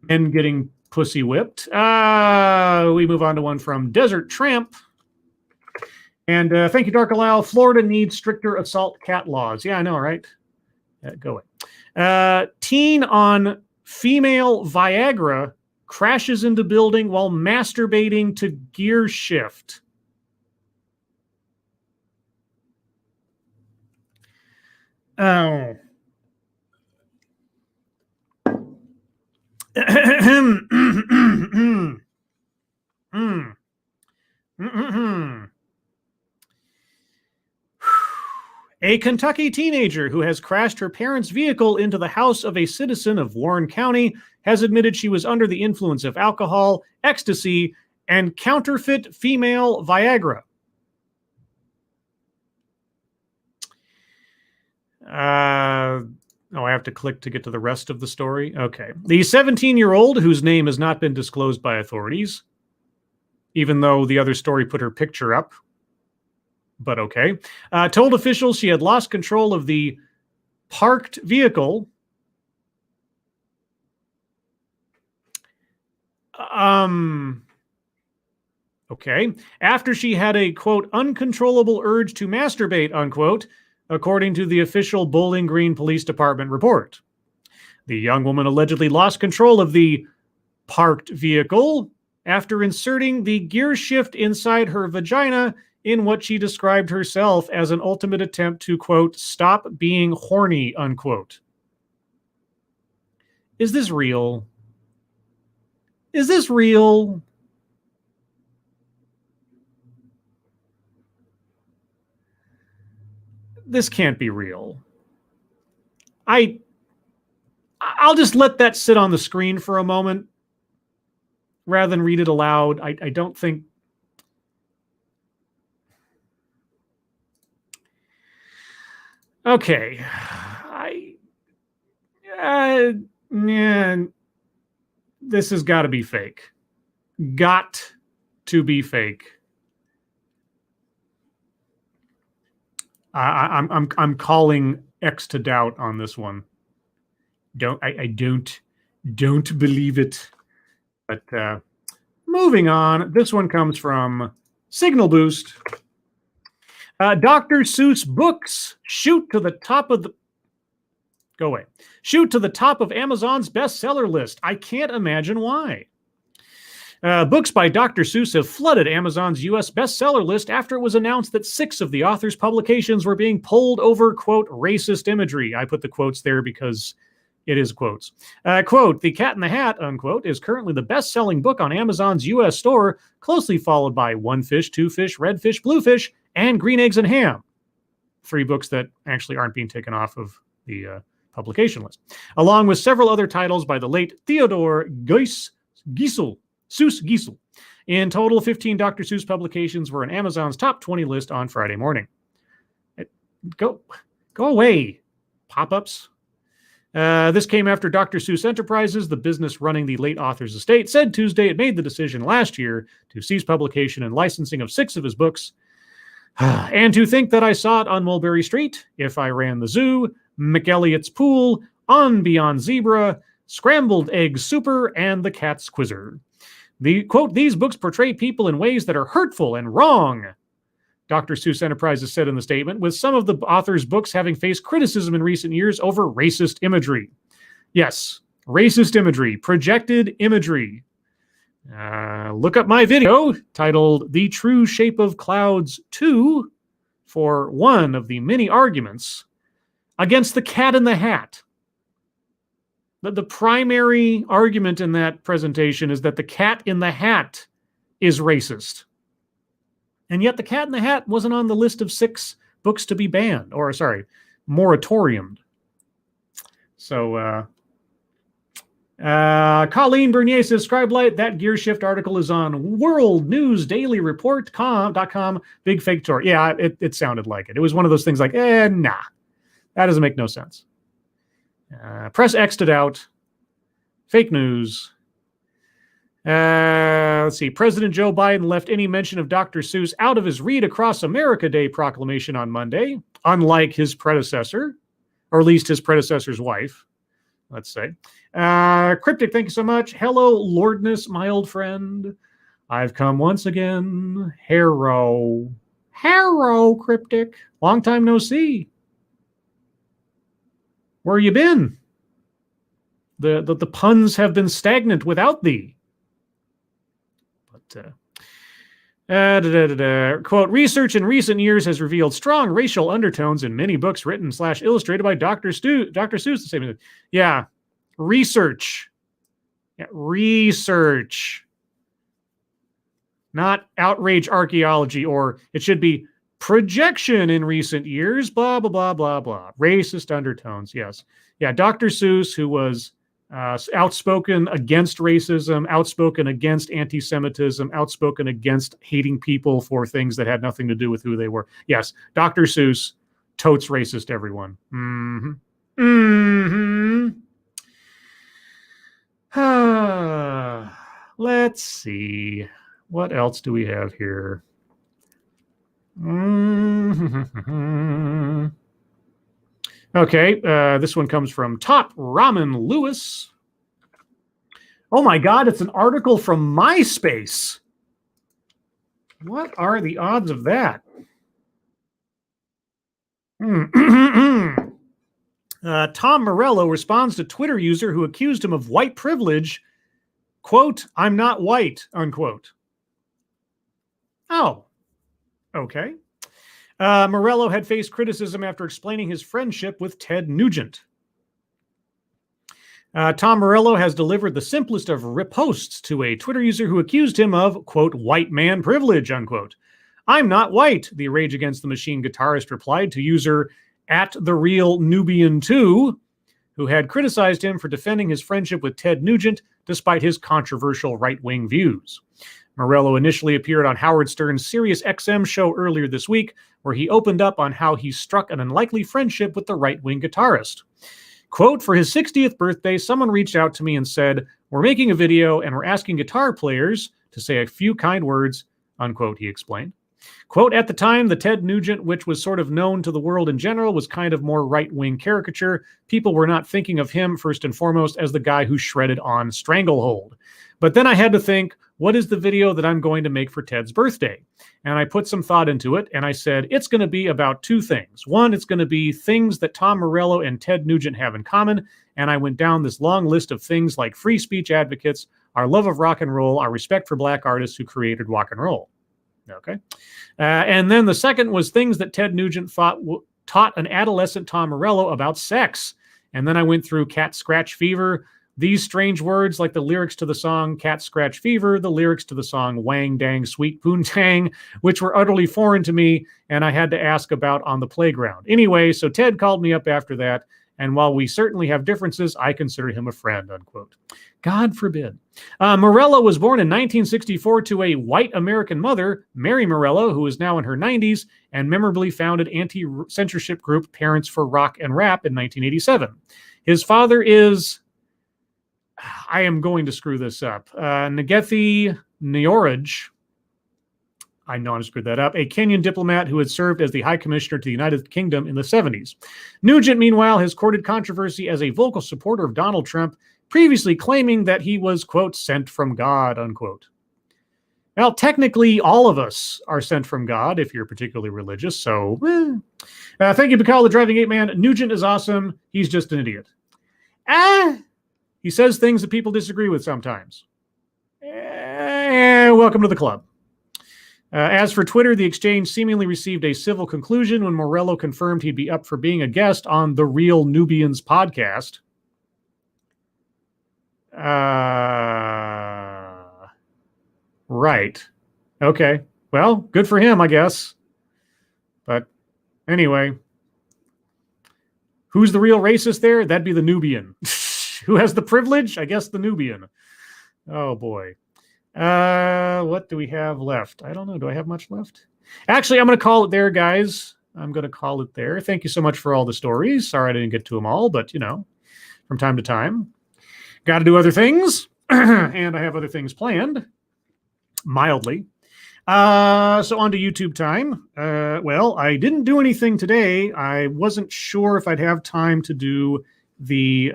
men getting pussy whipped, we move on to one from Desert Tramp. And thank you, Dark Allow. Florida needs stricter assault cat laws. Yeah, I know, right? Go away. Teen on female Viagra crashes into building while masturbating to gear shift. Oh. A Kentucky teenager who has crashed her parents' vehicle into the house of a citizen of Warren County has admitted she was under the influence of alcohol, ecstasy, and counterfeit female Viagra. I have to click to get to the rest of the story. Okay. The 17-year-old, whose name has not been disclosed by authorities, even though the other story put her picture up, but okay, told officials she had lost control of the parked vehicle. Okay. After she had a, quote, uncontrollable urge to masturbate, unquote, according to the official Bowling Green Police Department report. The young woman allegedly lost control of the parked vehicle after inserting the gear shift inside her vagina in what she described herself as an ultimate attempt to, quote, stop being horny, unquote. Is this real? Is this real? This can't be real. I'll just let that sit on the screen for a moment rather than read it aloud. I don't think. Okay. Man, this has got to be fake. Got to be fake. I'm calling X to doubt on this one. I don't believe it. But moving on, this one comes from Signal Boost. Dr. Seuss books shoot to the top of the shoot to the top of Amazon's bestseller list. I can't imagine why. Books by Dr. Seuss have flooded Amazon's U.S. bestseller list after it was announced that 6 of the author's publications were being pulled over, quote, racist imagery. I put the quotes there because it is quotes. Quote, The Cat in the Hat, unquote, is currently the best-selling book on Amazon's U.S. store, closely followed by One Fish, Two Fish, Red Fish, Blue Fish, and Green Eggs and Ham. 3 books that actually aren't being taken off of the publication list, along with several other titles by the late Theodore Seuss Geisel. In total, 15 Dr. Seuss publications were on Amazon's top 20 list on Friday morning. Go away, pop-ups. This came after Dr. Seuss Enterprises, the business running the late author's estate, said Tuesday it made the decision last year to cease publication and licensing of 6 of his books. And to think that I saw it on Mulberry Street, If I Ran the Zoo, McElliot's Pool, On Beyond Zebra, Scrambled Egg Super, and The Cat's Quizzer. The quote, these books portray people in ways that are hurtful and wrong, Dr. Seuss Enterprises said in the statement, with some of the author's books having faced criticism in recent years over racist imagery. Yes, racist imagery, projected imagery. Look up my video titled The True Shape of Clouds 2 for one of the many arguments against the Cat in the Hat. The primary argument in that presentation is that the Cat in the Hat is racist. And yet the Cat in the Hat wasn't on the list of 6 books to be banned, or sorry, moratoriumed. So, Colleen Bernier says, Scribe Light, that gear shift article is on worldnewsdailyreport.com. Big fake tour. Yeah, it sounded like it. It was one of those things like, nah, that doesn't make no sense. Press X to doubt. Fake news. Let's see. President Joe Biden left any mention of Dr. Seuss out of his Read Across America Day proclamation on Monday, unlike his predecessor, or at least his predecessor's wife, let's say. Cryptic, thank you so much. Hello, Lordness, my old friend. I've come once again. Harrow, Cryptic. Long time no see. Where you been? The puns have been stagnant without thee. But quote, research in recent years has revealed strong racial undertones in many books written / illustrated by Dr. Seuss. Yeah, research. Yeah, research. Not outrage archaeology, or it should be projection in recent years, blah, blah, blah, blah, blah. Racist undertones, yes. Yeah, Dr. Seuss, who was outspoken against racism, outspoken against anti-Semitism, outspoken against hating people for things that had nothing to do with who they were. Yes, Dr. Seuss, totes racist, everyone. Let's see. What else do we have here? Okay, this one comes from Top Ramen Lewis. Oh my God, it's an article from MySpace. What are the odds of that? Tom Morello responds to Twitter user who accused him of white privilege, quote, "I'm not white," unquote. Oh, okay. Morello had faced criticism after explaining his friendship with Ted Nugent. Tom Morello has delivered the simplest of riposts to a Twitter user who accused him of, quote, "white man privilege," unquote. "I'm not white," the Rage Against the Machine guitarist replied to user at the real Nubian 2, who had criticized him for defending his friendship with Ted Nugent despite his controversial right-wing views. Morello initially appeared on Howard Stern's Sirius XM show earlier this week, where he opened up on how he struck an unlikely friendship with the right-wing guitarist. Quote, "For his 60th birthday, someone reached out to me and said, 'We're making a video and we're asking guitar players to say a few kind words,'" unquote, he explained. Quote, "At the time, the Ted Nugent, which was sort of known to the world in general, was kind of more right-wing caricature. People were not thinking of him first and foremost as the guy who shredded on Stranglehold. But then I had to think, what is the video that I'm going to make for Ted's birthday? And I put some thought into it, and I said, it's going to be about two things. One, it's going to be things that Tom Morello and Ted Nugent have in common, and I went down this long list of things like free speech advocates, our love of rock and roll, our respect for black artists who created rock and roll." Okay. And then the second was things that Ted Nugent taught an adolescent Tom Morello about sex. And then I went through Cat Scratch Fever, these strange words like the lyrics to the song Cat Scratch Fever, the lyrics to the song Wang Dang Sweet Poontang, which were utterly foreign to me and I had to ask about on the playground. Anyway, so Ted called me up after that, and while we certainly have differences, I consider him a friend, unquote. God forbid. Morello was born in 1964 to a white American mother, Mary Morello, who is now in her 90s, and memorably founded anti-censorship group Parents for Rock and Rap in 1987. His father is, I am going to screw this up, Ngethi Nyoraj. I know I screwed that up. A Kenyan diplomat who had served as the High Commissioner to the United Kingdom in the 70s. Nugent, meanwhile, has courted controversy as a vocal supporter of Donald Trump, previously claiming that he was, quote, "sent from God," unquote. Well, technically, all of us are sent from God if you're particularly religious, so thank you, Bacall, the Driving Ape Man. Nugent is awesome. He's just an idiot. He says things that people disagree with sometimes. Welcome to the club. As for Twitter, the exchange seemingly received a civil conclusion when Morello confirmed he'd be up for being a guest on the Real Nubians podcast. Right. Okay. Well, good for him, I guess. But anyway, who's the real racist there? That'd be the Nubian. Who has the privilege? I guess the Nubian. Oh, boy. What do we have left? I don't know. Do I have much left? Actually, I'm going to call it there, guys. I'm going to call it there. Thank you so much for all the stories. Sorry I didn't get to them all, but, you know, from time to time. Got to do other things, and I have other things planned, mildly. So on to YouTube time. Well, I didn't do anything today. I wasn't sure if I'd have time to do the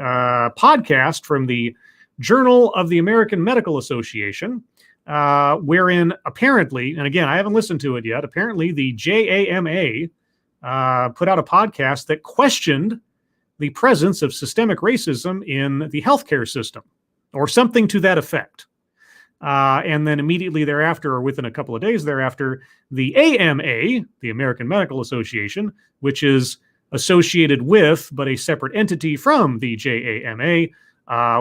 podcast from the Journal of the American Medical Association, wherein apparently, and again, I haven't listened to it yet, apparently the JAMA put out a podcast that questioned the presence of systemic racism in the healthcare system, or something to that effect. And then immediately thereafter, or within a couple of days thereafter, the AMA, the American Medical Association, which is associated with, but a separate entity from the JAMA,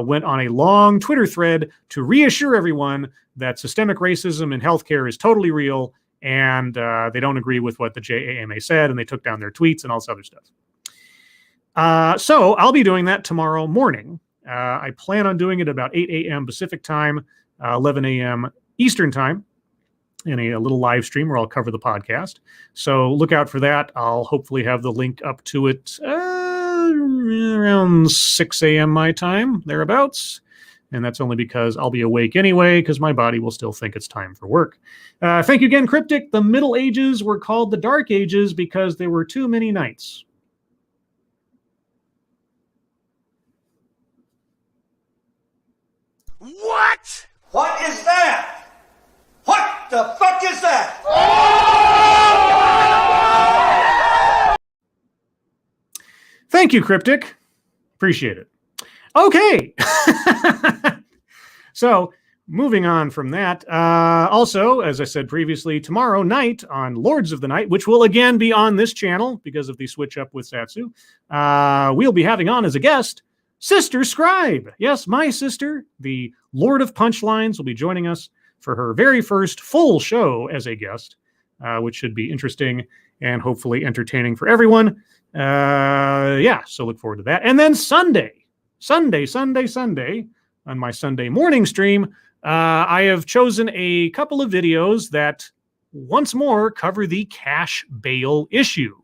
went on a long Twitter thread to reassure everyone that systemic racism in healthcare is totally real, and they don't agree with what the JAMA said, and they took down their tweets and all this other stuff. So I'll be doing that tomorrow morning. I plan on doing it about 8 a.m. Pacific time, 11 a.m. Eastern time, in a little live stream where I'll cover the podcast. So look out for that. I'll hopefully have the link up to it around 6 a.m. my time, thereabouts. And that's only because I'll be awake anyway, because my body will still think it's time for work. Thank you again, Cryptic. The Middle Ages were called the Dark Ages because there were too many nights. What? What is that? What the fuck is that? Thank Thank you, Cryptic. Appreciate it. Okay. So, moving on from that, also, as I said previously, tomorrow night on Lords of the Night, which will again be on this channel because of the switch up with Satsu, we'll be having on as a guest Sister Scribe. Yes, my sister, the Lord of Punchlines, will be joining us for her very first full show as a guest, which should be interesting and hopefully entertaining for everyone. Yeah, so look forward to that. And then Sunday, on my Sunday morning stream, I have chosen a couple of videos that once more cover the cash bail issue.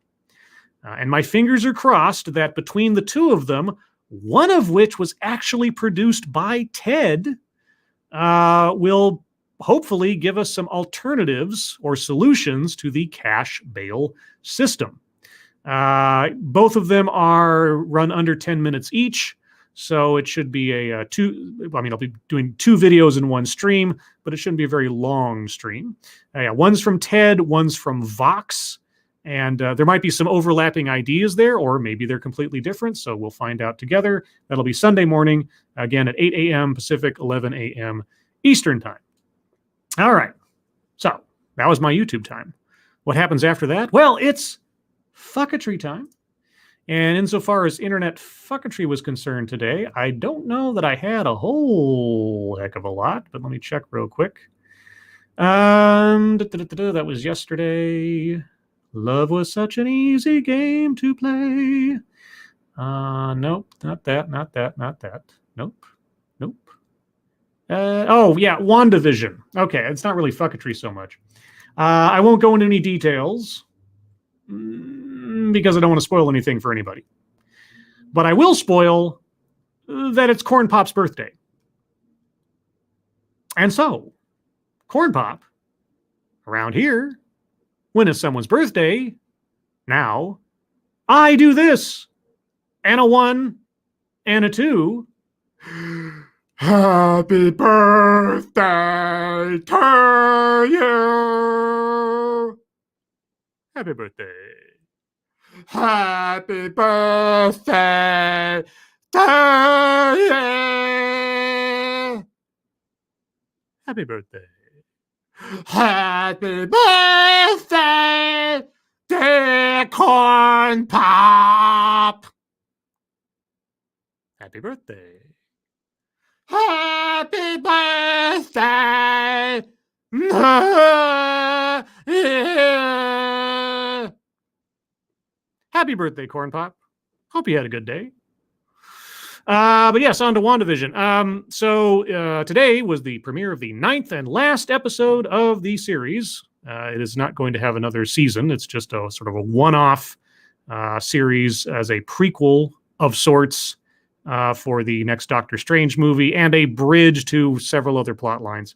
And my fingers are crossed that between the two of them, one of which was actually produced by Ted, will hopefully give us some alternatives or solutions to the cash bail system. Both of them are run under 10 minutes each, so it should be I'll be doing 2 videos in one stream, but it shouldn't be a very long stream. Yeah, one's from Ted, one's from Vox, and there might be some overlapping ideas there, or maybe they're completely different, so we'll find out together. That'll be Sunday morning, again at 8 a.m. Pacific, 11 a.m. Eastern Time. All right, so that was my YouTube time. What happens after that? Well, it's fucketry time. And insofar as internet fucketry was concerned today, I don't know that I had a whole heck of a lot, but let me check real quick. That was yesterday. Love was such an easy game to play. Nope, not that. Nope. Oh, yeah, WandaVision. Okay, it's not really fucketry so much. I won't go into any details because I don't want to spoil anything for anybody. But I will spoil that it's Corn Pop's birthday. And so, Corn Pop, around here, when it's someone's birthday, now, I do this, and a 1, and a 2. Happy birthday to you. Happy birthday. Happy birthday to you. Happy birthday. Happy birthday, dear Corn Pop. Happy birthday. Happy birthday. Happy birthday, Corn Pop. Hope you had a good day. But yes, on to WandaVision. So today was the premiere of the 9th and last episode of the series. It is not going to have another season. It's just a sort of a one-off series as a prequel of sorts for the next Doctor Strange movie and a bridge to several other plot lines.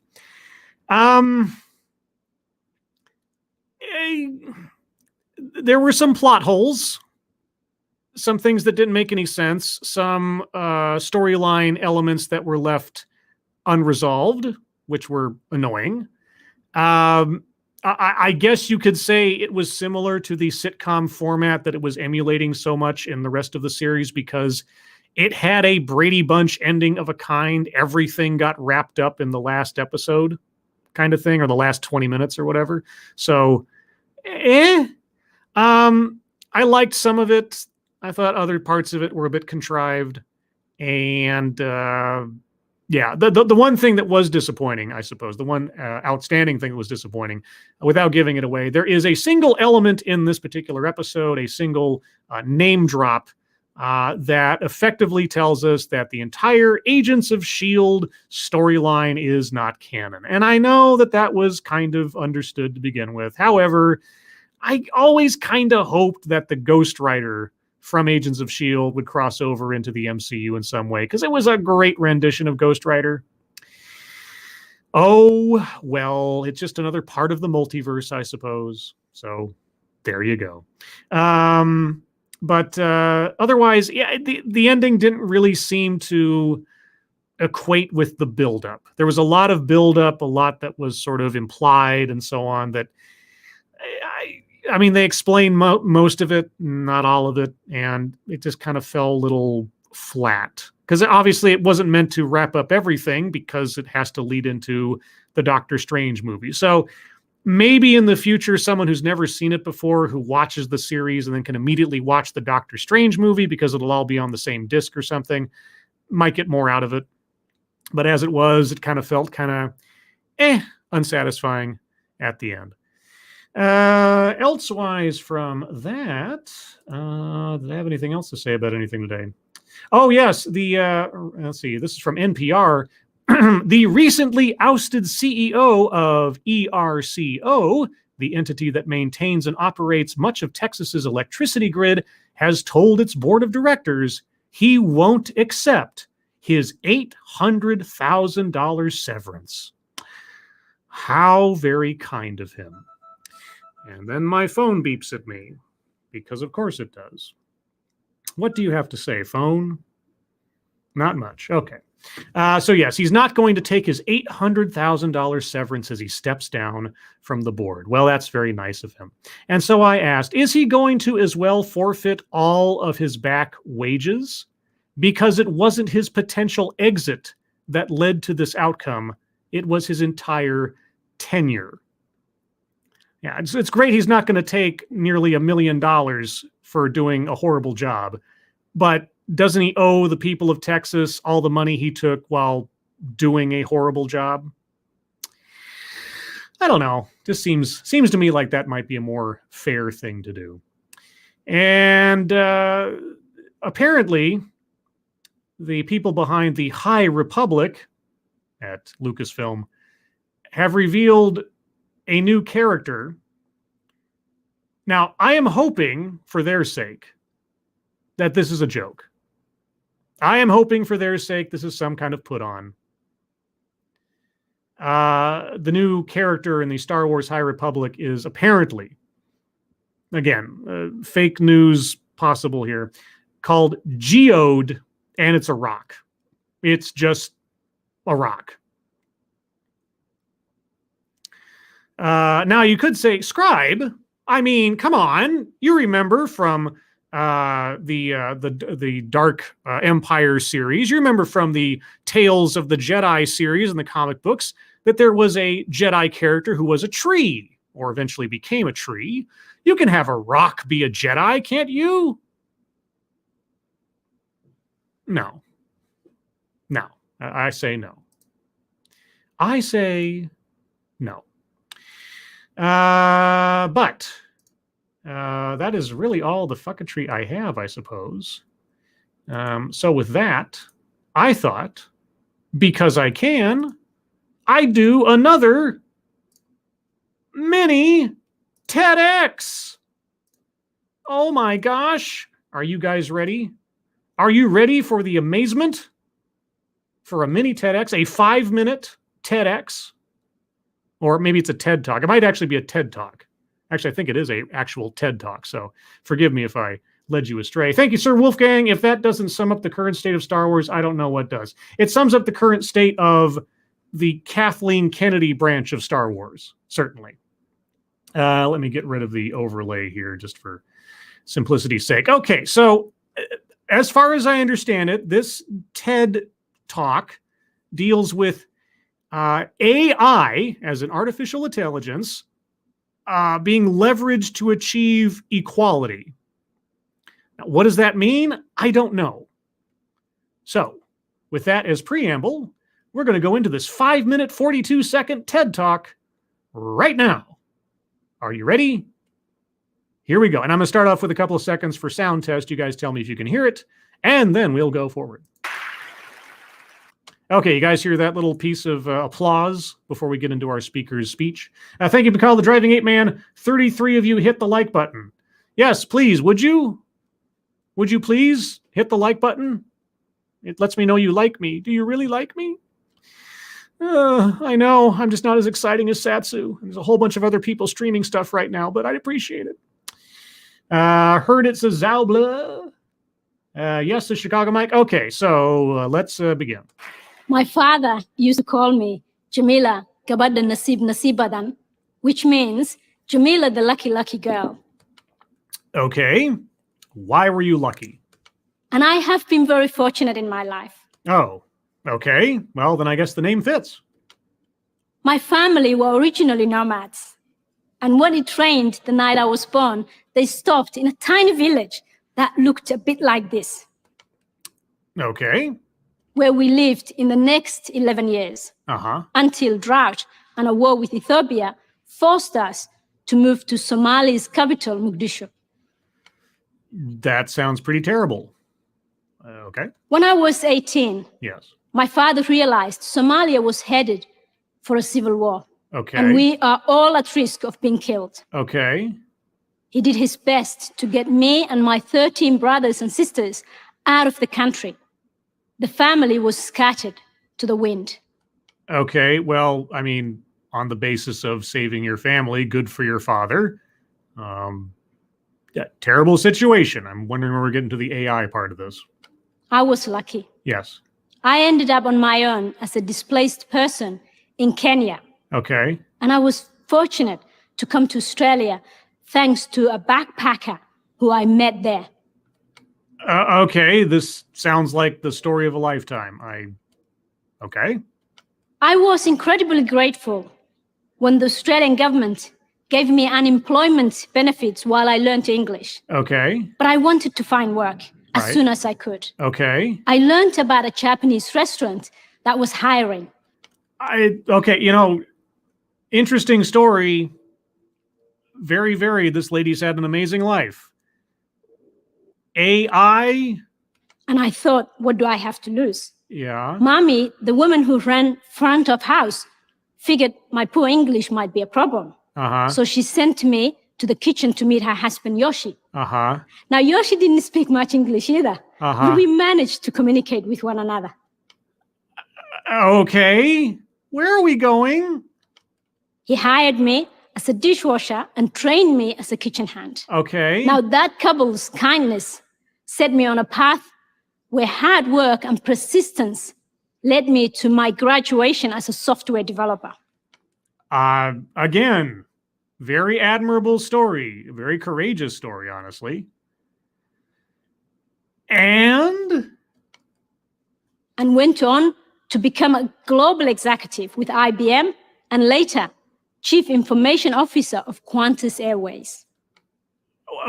There were some plot holes, some things that didn't make any sense, some storyline elements that were left unresolved, which were annoying. I guess you could say it was similar to the sitcom format that it was emulating so much in the rest of the series because it had a Brady Bunch ending of a kind. Everything got wrapped up in the last episode kind of thing, or the last 20 minutes or whatever. So, I liked some of it. I thought other parts of it were a bit contrived. And yeah, the one thing that was disappointing, I suppose, the one outstanding thing that was disappointing, without giving it away, there is a single element in this particular episode, a single name drop that effectively tells us that the entire Agents of S.H.I.E.L.D. storyline is not canon. And I know that that was kind of understood to begin with. However, I always kind of hoped that the Ghost Rider from Agents of S.H.I.E.L.D. would cross over into the MCU in some way, because it was a great rendition of Ghost Rider. Oh, well, it's just another part of the multiverse, I suppose. So there you go. But otherwise, yeah, the ending didn't really seem to equate with the buildup. There was a lot of buildup, a lot that was sort of implied and so on that I mean, they explain most of it, not all of it, and it just kind of fell a little flat. Because obviously it wasn't meant to wrap up everything because it has to lead into the Doctor Strange movie. So maybe in the future, someone who's never seen it before, who watches the series and then can immediately watch the Doctor Strange movie because it'll all be on the same disc or something, might get more out of it. But as it was, it kind of felt kind of unsatisfying at the end. Elsewise from that, did I have anything else to say about anything today? Oh, yes. Let's see. This is from NPR. The recently ousted CEO of ERCO, the entity that maintains and operates much of Texas's electricity grid, has told its board of directors he won't accept his $800,000 severance. How very kind of him. And then my phone beeps at me, because of course it does. What do you have to say, phone? Not much. Okay. So yes, he's not going to take his $800,000 severance as he steps down from the board. Well, that's very nice of him. And so I asked, is he going to as well forfeit all of his back wages? Because it wasn't his potential exit that led to this outcome. It was his entire tenure. Yeah, it's great he's not going to take nearly $1 million for doing a horrible job. But doesn't he owe the people of Texas all the money he took while doing a horrible job? I don't know. Just seems to me like that might be a more fair thing to do. And apparently, the people behind the High Republic at Lucasfilm have revealed a new character. Now, I am hoping, for their sake, that this is a joke. I am hoping for their sake this is some kind of put on. The new character in the Star Wars High Republic is apparently, again, fake news possible here, called Geode, and it's a rock. It's just a rock. Now you could say, Scribe, I mean, come on. You remember from the Dark Empire series. You remember from the Tales of the Jedi series in the comic books that there was a Jedi character who was a tree, or eventually became a tree. You can have a rock be a Jedi, can't you? No. No. I say no. I say no. But that is really all the fucketry I have, I suppose. So with that, I thought, because I can, I do another mini TEDx. Oh my gosh. Are you guys ready? Are you ready for the amazement? For a mini TEDx, a 5-minute TEDx. Or maybe it's a TED Talk. It might actually be a TED Talk. Actually, I think it is an actual TED Talk, so forgive me if I led you astray. Thank you, Sir Wolfgang. If that doesn't sum up the current state of Star Wars, I don't know what does. It sums up the current state of the Kathleen Kennedy branch of Star Wars, certainly. Let me get rid of the overlay here just for simplicity's sake. Okay, so as far as I understand it, this TED Talk deals with AI as an artificial intelligence being leveraged to achieve equality. Now, what does that mean? I don't know. So, with that as preamble, we're going to go into this 5-minute, 42-second TED Talk right now. Are you ready? Here we go. And I'm going to start off with a couple of seconds for sound test. You guys tell me if you can hear it, and then we'll go forward. Okay, you guys hear that little piece of applause before we get into our speaker's speech? Thank you, Mikhail the Driving Ape Man. 33 of you hit the like button. Yes, please, would you? Would you please hit the like button? It lets me know you like me. Do you really like me? I know, I'm just not as exciting as Satsu. There's a whole bunch of other people streaming stuff right now, but I'd appreciate it. Heard it's a Zaubla. Yes, the Chicago Mike. Okay, so let's begin. My father used to call me Jamila Gabada Nasib Nasibadan, which means Jamila, the lucky girl. Okay. Why were you lucky? And I have been very fortunate in my life. Oh, okay. Well, then I guess the name fits. My family were originally nomads. And when it rained the night I was born, they stopped in a tiny village that looked a bit like this, Okay. where we lived in the next 11 years, until drought and a war with Ethiopia forced us to move to Somalia's capital, Mogadishu. That sounds pretty terrible. Okay. When I was 18, Yes. my father realized Somalia was headed for a civil war. Okay. And we are all at risk of being killed. Okay. He did his best to get me and my 13 brothers and sisters out of the country. The family was scattered to the wind. Okay. Well, I mean, on the basis of saving your family, good for your father. Yeah, terrible situation. I'm wondering where we're getting to the AI part of this. I was lucky. Yes. I ended up on my own as a displaced person in Kenya. Okay. And I was fortunate to come to Australia thanks to a backpacker who I met there. Okay. This sounds like the story of a lifetime. Okay. I was incredibly grateful when the Australian government gave me unemployment benefits while I learned English. Okay. But I wanted to find work as soon as I could. Okay. I learned about a Japanese restaurant that was hiring. Okay, you know, interesting story. Very varied. This lady's had an amazing life. AI? And I thought, what do I have to lose? Yeah. Mommy, the woman who ran front of house, figured my poor English might be a problem. So she sent me to the kitchen to meet her husband, Yoshi. Now, Yoshi didn't speak much English either, but we managed to communicate with one another. Okay. Where are we going? He hired me as a dishwasher and trained me as a kitchen hand. Okay. Now, that couple's kindness set me on a path where hard work and persistence led me to my graduation as a software developer. Again, very admirable story, very courageous story, honestly. And went on to become a global executive with IBM and later Chief Information Officer of Qantas Airways.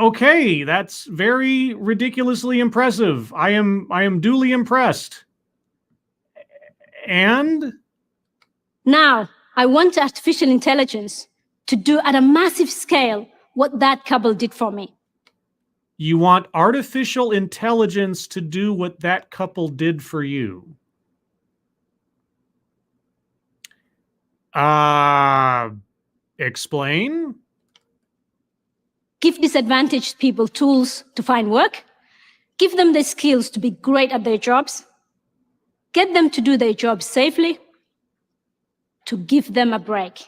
Okay, that's very ridiculously impressive. I am duly impressed. And now I want artificial intelligence to do at a massive scale what that couple did for me. You want artificial intelligence to do what that couple did for you? Explain? Give disadvantaged people tools to find work. Give them the skills to be great at their jobs. Get them to do their jobs safely. To give them a break.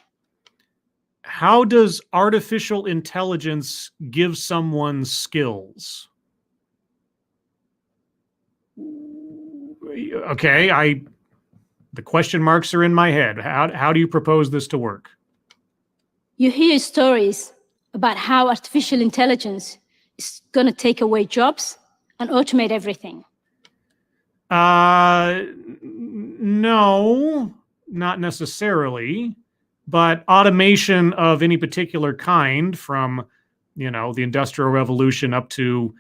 How does artificial intelligence give someone skills? Okay, the question marks are in my head. How do you propose this to work? You hear stories about how artificial intelligence is going to take away jobs and automate everything. No, not necessarily. But automation of any particular kind, from, the Industrial Revolution up to,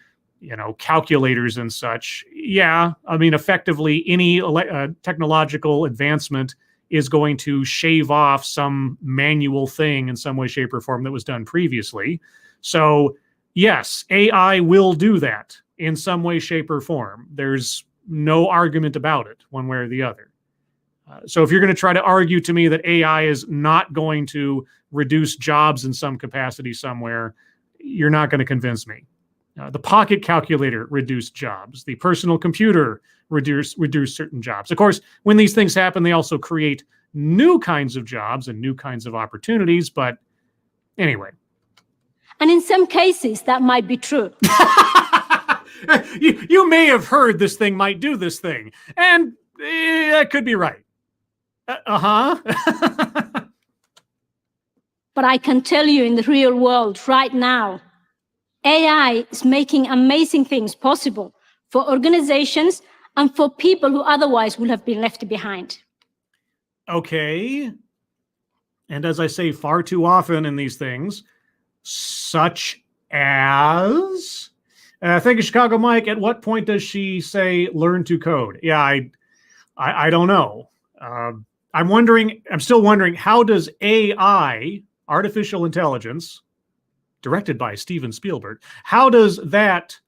calculators and such. Yeah, I mean, effectively, any technological advancement is going to shave off some manual thing in some way, shape, or form that was done previously. So, yes, AI will do that in some way, shape, or form. There's no argument about it, one way or the other. So if you're going to try to argue to me that AI is not going to reduce jobs in some capacity somewhere, you're not going to convince me. The pocket calculator reduced jobs. The personal computer reduced certain jobs. Of course, when these things happen, they also create new kinds of jobs and new kinds of opportunities. But anyway. And in some cases, that might be true. You may have heard this thing might do this thing. And that could be right. But But I can tell you in the real world right now, AI is making amazing things possible for organizations and for people who otherwise would have been left behind. Okay. And as I say far too often in these things, such as... thank you, Chicago Mike. At what point does she say learn to code? Yeah, I don't know. I'm still wondering, how does AI, artificial intelligence, directed by Steven Spielberg, how does that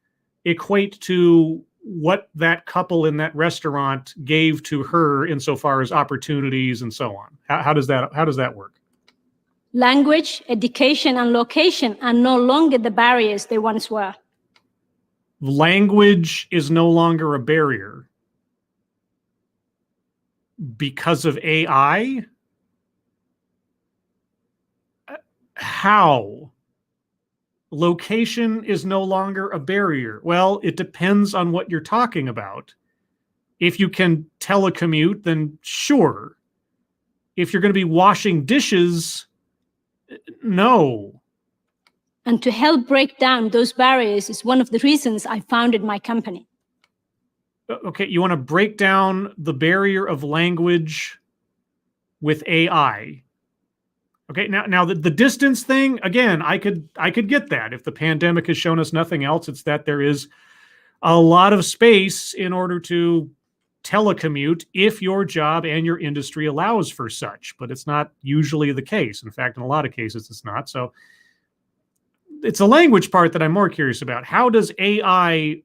equate to what that couple in that restaurant gave to her insofar as opportunities and so on? How does that work? Language, education, and location are no longer the barriers they once were. Language is no longer a barrier because of AI? How? Location is no longer a barrier. Well, it depends on what you're talking about. If you can telecommute, then sure. If you're going to be washing dishes, no. And to help break down those barriers is one of the reasons I founded my company. Okay, you want to break down the barrier of language with AI. Okay, now the distance thing, again, I could get that. If the pandemic has shown us nothing else, it's that there is a lot of space in order to telecommute if your job and your industry allows for such, but it's not usually the case. In fact, in a lot of cases, it's not. So it's the language part that I'm more curious about. How does AI,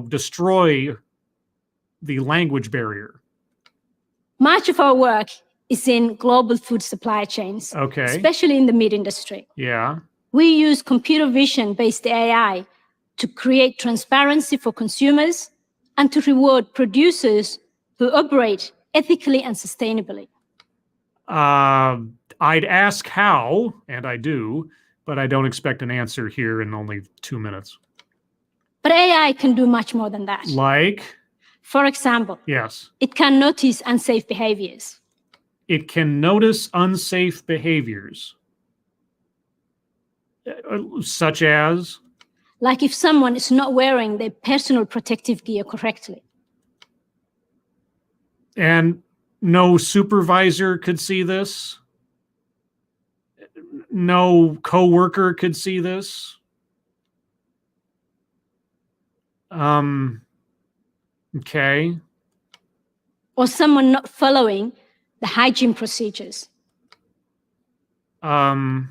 destroy the language barrier? Much of our work is in global food supply chains, okay, especially in the meat industry. Yeah. We use computer vision-based AI to create transparency for consumers and to reward producers who operate ethically and sustainably. I'd ask how, and I do, but I don't expect an answer here in only 2 minutes. But AI can do much more than that. Like? For example, yes, it can notice unsafe behaviors. It can notice unsafe behaviors. Such as? Like if someone is not wearing their personal protective gear correctly. And no supervisor could see this? No coworker could see this? Okay. Or someone not following the hygiene procedures. Yeah,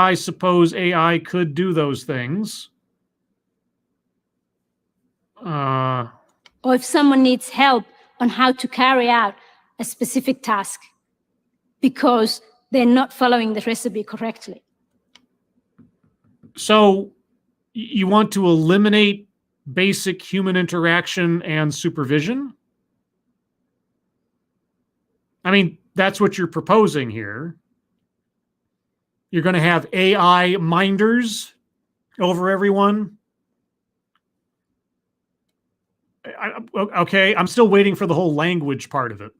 I suppose AI could do those things. Or if someone needs help on how to carry out a specific task because they're not following the recipe correctly. So you want to eliminate basic human interaction and supervision? I mean, that's what you're proposing here. You're going to have AI minders over everyone? Okay, I'm still waiting for the whole language part of it.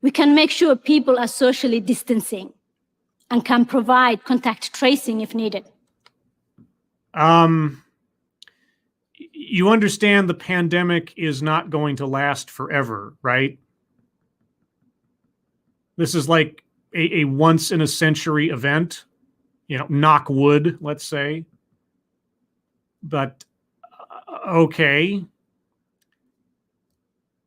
We can make sure people are socially distancing and can provide contact tracing if needed. You understand the pandemic is not going to last forever, right? This is like a once in a century event, knock wood, let's say. But okay.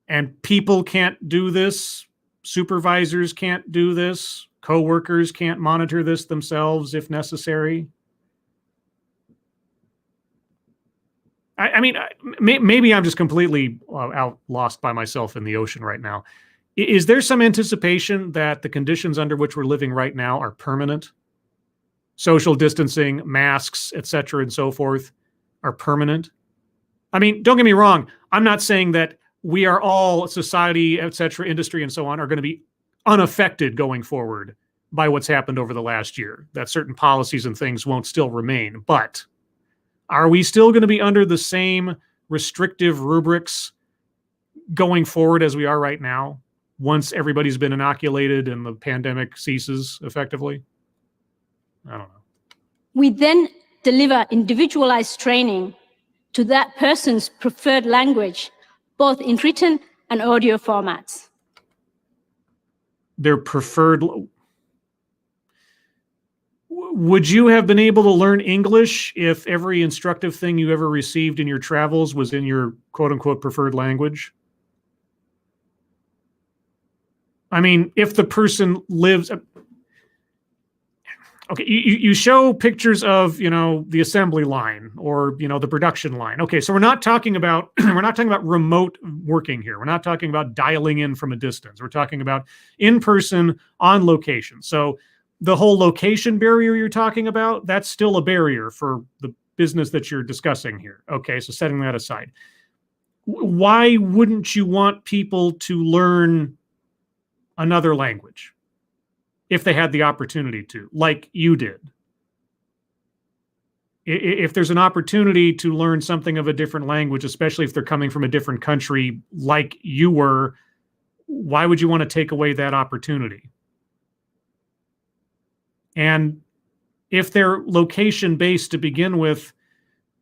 And people can't do this. Supervisors can't do this. Coworkers can't monitor this themselves if necessary. I mean, maybe I'm just completely lost by myself in the ocean right now. Is there some anticipation that the conditions under which we're living right now are permanent? Social distancing, masks, et cetera, and so forth are permanent? I mean, don't get me wrong. I'm not saying that we are all, society, et cetera, industry, and so on, are going to be unaffected going forward by what's happened over the last year, that certain policies and things won't still remain. But are we still going to be under the same restrictive rubrics going forward as we are right now? once everybody's been inoculated and the pandemic ceases effectively? I don't know. We then deliver individualized training to that person's preferred language, both in written and audio formats. Their preferred... Would you have been able to learn English if every instructive thing you ever received in your travels was in your quote-unquote preferred language? I mean, if the person lives... Okay, you show pictures of, you know, the assembly line or, you know, the production line. Okay, so we're not talking about remote working here. We're not talking about dialing in from a distance. We're talking about in person, on location. So the whole location barrier you're talking about, that's still a barrier for the business that you're discussing here. Okay, so setting that aside. Why wouldn't you want people to learn another language if they had the opportunity to, like you did? If there's an opportunity to learn something of a different language, especially if they're coming from a different country like you were, why would you want to take away that opportunity? And if they're location-based to begin with,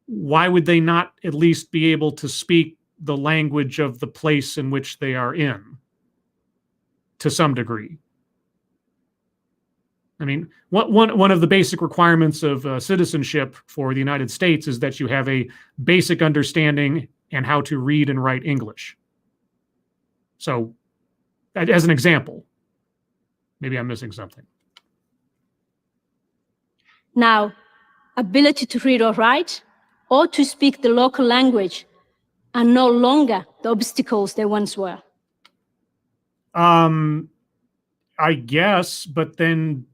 why would they not at least be able to speak the language of the place in which they are in to some degree? I mean, one of the basic requirements of citizenship for the United States is that you have a basic understanding and how to read and write English. So, as an example, maybe I'm missing something. Now, ability to read or write or to speak the local language are no longer the obstacles they once were. I guess, but then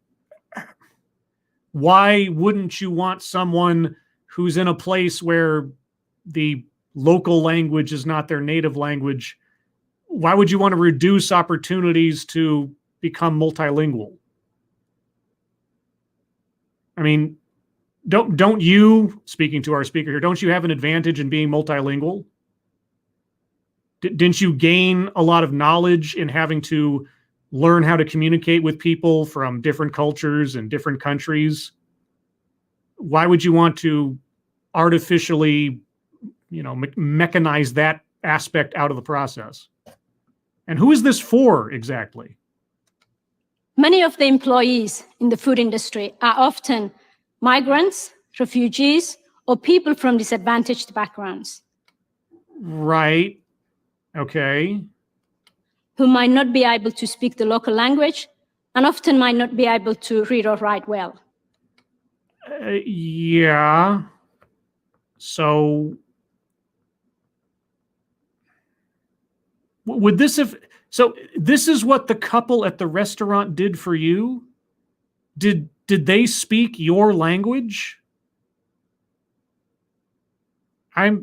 why wouldn't you want someone who's in a place where the local language is not their native language? Why would you want to reduce opportunities to become multilingual? I mean, don't you, speaking to our speaker here, don't you have an advantage in being multilingual? Didn't you gain a lot of knowledge in having to learn how to communicate with people from different cultures and different countries? Why would you want to artificially, you know, mechanize that aspect out of the process? And who is this for exactly? Many of the employees in the food industry are often migrants, refugees, or people from disadvantaged backgrounds. Right. Okay. Who might not be able to speak the local language and often might not be able to read or write well. Yeah. So would this have... So this is what the couple at the restaurant did for you? Did they speak your language? I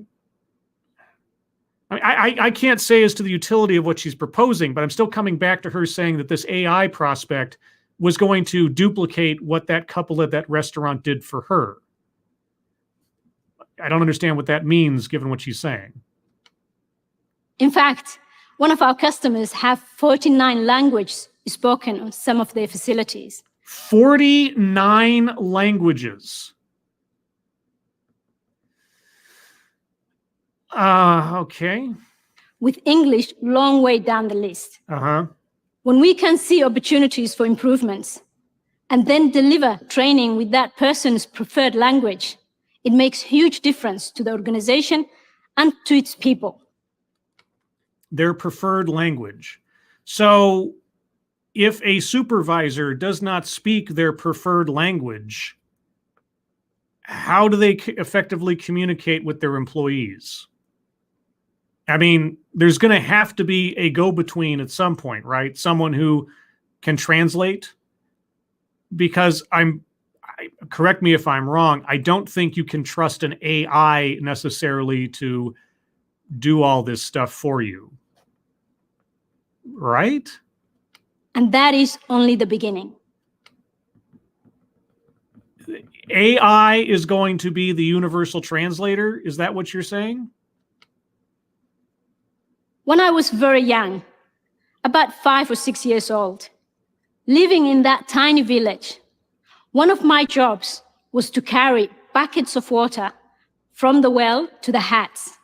can't say as to the utility of what she's proposing, but I'm still coming back to her saying that this AI prospect was going to duplicate what that couple at that restaurant did for her. I don't understand what that means, given what she's saying. In fact, one of our customers have 49 languages spoken on some of their facilities. 49 languages. Okay. With English long way down the list. When we can see opportunities for improvements and then deliver training with that person's preferred language, it makes huge difference to the organization and to its people. Their preferred language. So if a supervisor does not speak their preferred language, how do they effectively communicate with their employees? I mean, there's going to have to be a go-between at some point, right? Someone who can translate. Because correct me if I'm wrong, I don't think you can trust an AI necessarily to do all this stuff for you. Right? And that is only the beginning. AI is going to be the universal translator? Is that what you're saying? When I was very young, about 5 or 6 years old, living in that tiny village. One of my jobs was to carry buckets of water from the well to the huts.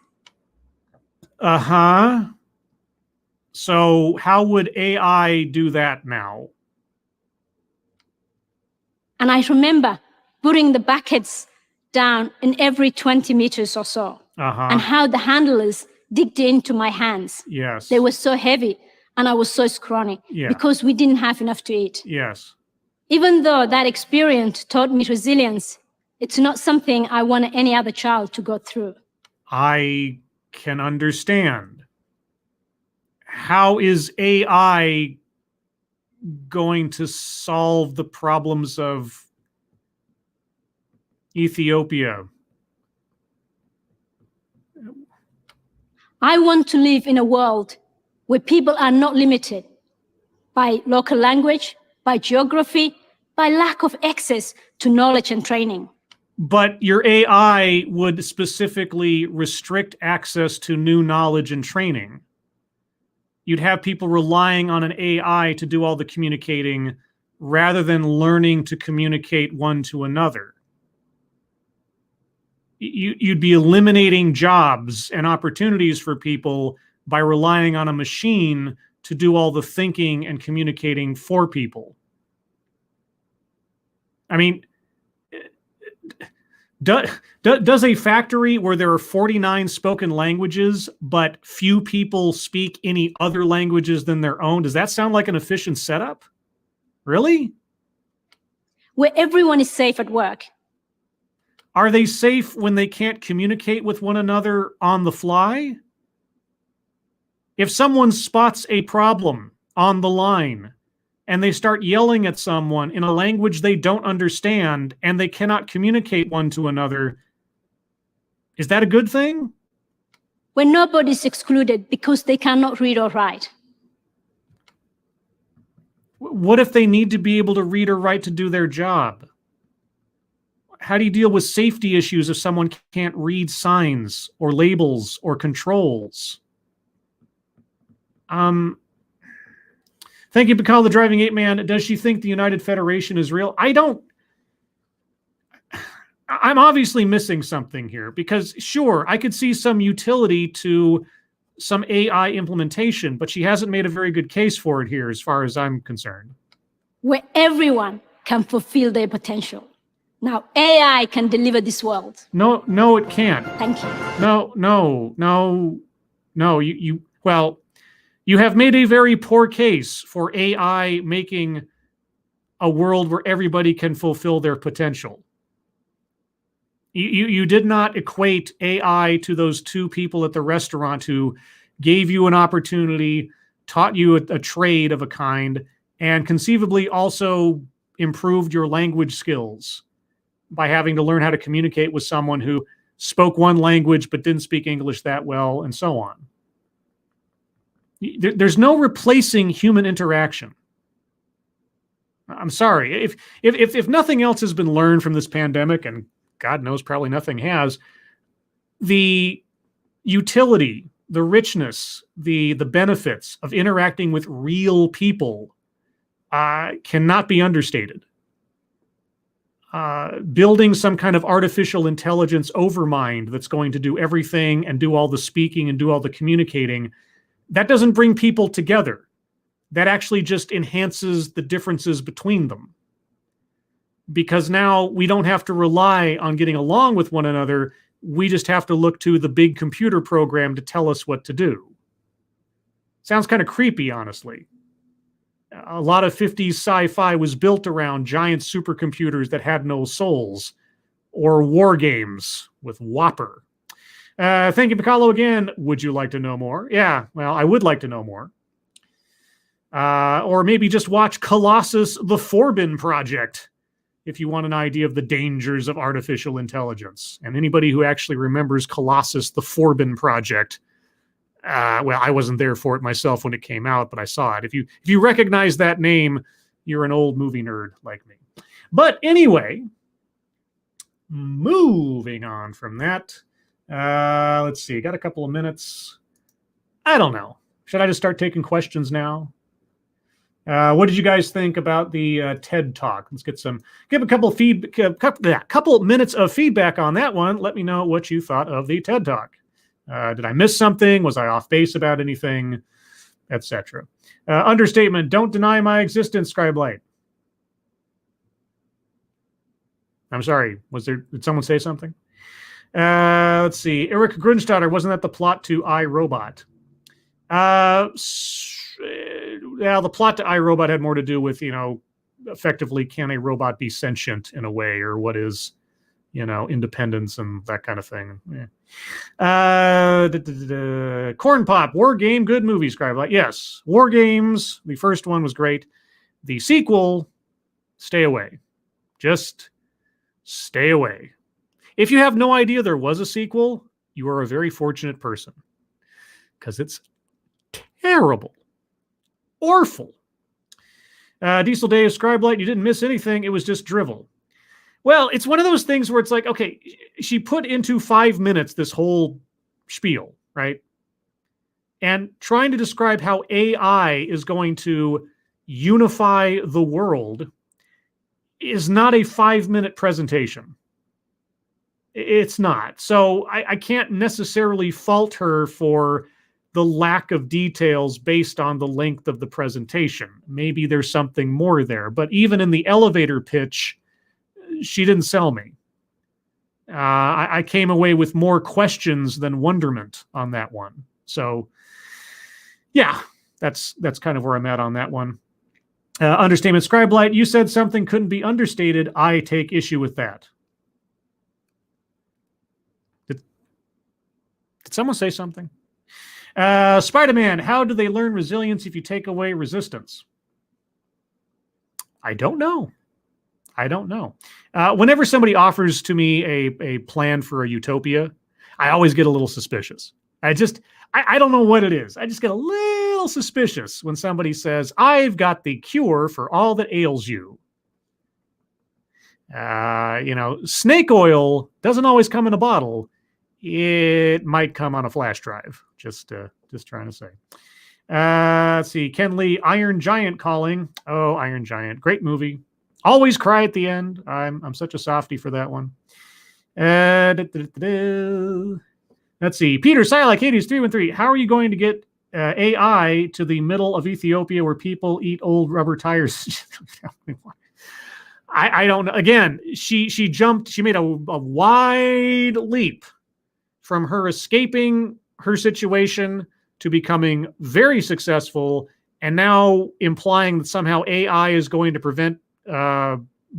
Uh-huh. So how would AI do that now? And I remember putting the buckets down in every 20 meters or so, and how the handlers digged into my hands. Yes. They were so heavy, and I was so scrawny because we didn't have enough to eat. Yes. Even though that experience taught me resilience, it's not something I want any other child to go through. I can understand. How is AI going to solve the problems of Ethiopia? I want to live in a world where people are not limited by local language, by geography, by lack of access to knowledge and training. But your AI would specifically restrict access to new knowledge and training. You'd have people relying on an AI to do all the communicating rather than learning to communicate one to another. You'd be eliminating jobs and opportunities for people by relying on a machine to do all the thinking and communicating for people. I mean, does a factory where there are 49 spoken languages, but few people speak any other languages than their own, does that sound like an efficient setup? Really? Where everyone is safe at work. Are they safe when they can't communicate with one another on the fly? If someone spots a problem on the line and they start yelling at someone in a language they don't understand and they cannot communicate one to another, is that a good thing? When nobody's excluded because they cannot read or write. What if they need to be able to read or write to do their job? How do you deal with safety issues if someone can't read signs or labels or controls? Thank you, Bacall, the Driving Ape Man. Does she think the United Federation is real? I'm obviously missing something here because, sure, I could see some utility to some AI implementation, but she hasn't made a very good case for it here as far as I'm concerned. Where everyone can fulfill their potential. Now, AI can deliver this world. No, it can't. Thank you. No. You have made a very poor case for AI making a world where everybody can fulfill their potential. You did not equate AI to those two people at the restaurant who gave you an opportunity, taught you a trade of a kind, and conceivably also improved your language skills by having to learn how to communicate with someone who spoke one language but didn't speak English that well, and so on. There's no replacing human interaction. I'm sorry. If nothing else has been learned from this pandemic, and God knows probably nothing has, the utility, the richness, the benefits of interacting with real people cannot be understated. Building some kind of artificial intelligence overmind that's going to do everything and do all the speaking and do all the communicating, that doesn't bring people together. That actually just enhances the differences between them. Because now we don't have to rely on getting along with one another. We just have to look to the big computer program to tell us what to do. Sounds kind of creepy, honestly. A lot of 50s sci-fi was built around giant supercomputers that had no souls, or war games with Whopper. Thank you, Piccolo, again. Would you like to know more? Yeah, well, I would like to know more. Or maybe just watch Colossus, the Forbin Project, if you want an idea of the dangers of artificial intelligence. And anybody who actually remembers Colossus, the Forbin Project, well, I wasn't there for it myself when it came out, but I saw it. If you recognize that name, you're an old movie nerd like me. But anyway, moving on from that. Let's see, got a couple of minutes. I don't know. Should I just start taking questions now? What did you guys think about the TED Talk? Let's give a couple minutes of feedback on that one. Let me know what you thought of the TED Talk. Did I miss something? Was I off base about anything? Etc. Understatement, don't deny my existence, Scribe Light. I'm sorry, did someone say something? Let's see. Eric Grunstadter, wasn't that the plot to iRobot? Yeah, the plot to iRobot had more to do with, effectively, can a robot be sentient in a way, or what is, independence and that kind of thing. Yeah. Corn Pop, War Game, good movie, Scribe Light. Yes, War Games, the first one was great. The sequel, stay away. Just stay away. If you have no idea there was a sequel, you are a very fortunate person, because it's terrible. Awful. Diesel Dave, Scribe Light, you didn't miss anything. It was just drivel. Well, it's one of those things where it's like, okay, she put into 5 minutes this whole spiel, right? And trying to describe how AI is going to unify the world is not a 5-minute presentation. It's not. So I can't necessarily fault her for the lack of details based on the length of the presentation. Maybe there's something more there. But even in the elevator pitch, she didn't sell me. I came away with more questions than wonderment on that one. So, yeah, that's kind of where I'm at on that one. Understatement, Scribe Light, you said something couldn't be understated. I take issue with that. Did someone say something? Spider-Man, how do they learn resilience if you take away resistance? I don't know. Whenever somebody offers to me a plan for a utopia, I always get a little suspicious. I don't know what it is. I just get a little suspicious when somebody says, I've got the cure for all that ails you. Snake oil doesn't always come in a bottle. It might come on a flash drive. Just trying to say. Let's see. Ken Lee, Iron Giant calling. Oh, Iron Giant. Great movie. Always cry at the end. I'm such a softie for that one. Let's see. Peter Silak, Hades 313. How are you going to get AI to the middle of Ethiopia where people eat old rubber tires? I don't know. Again, she jumped. She made a wide leap from her escaping her situation to becoming very successful, and now implying that somehow AI is going to prevent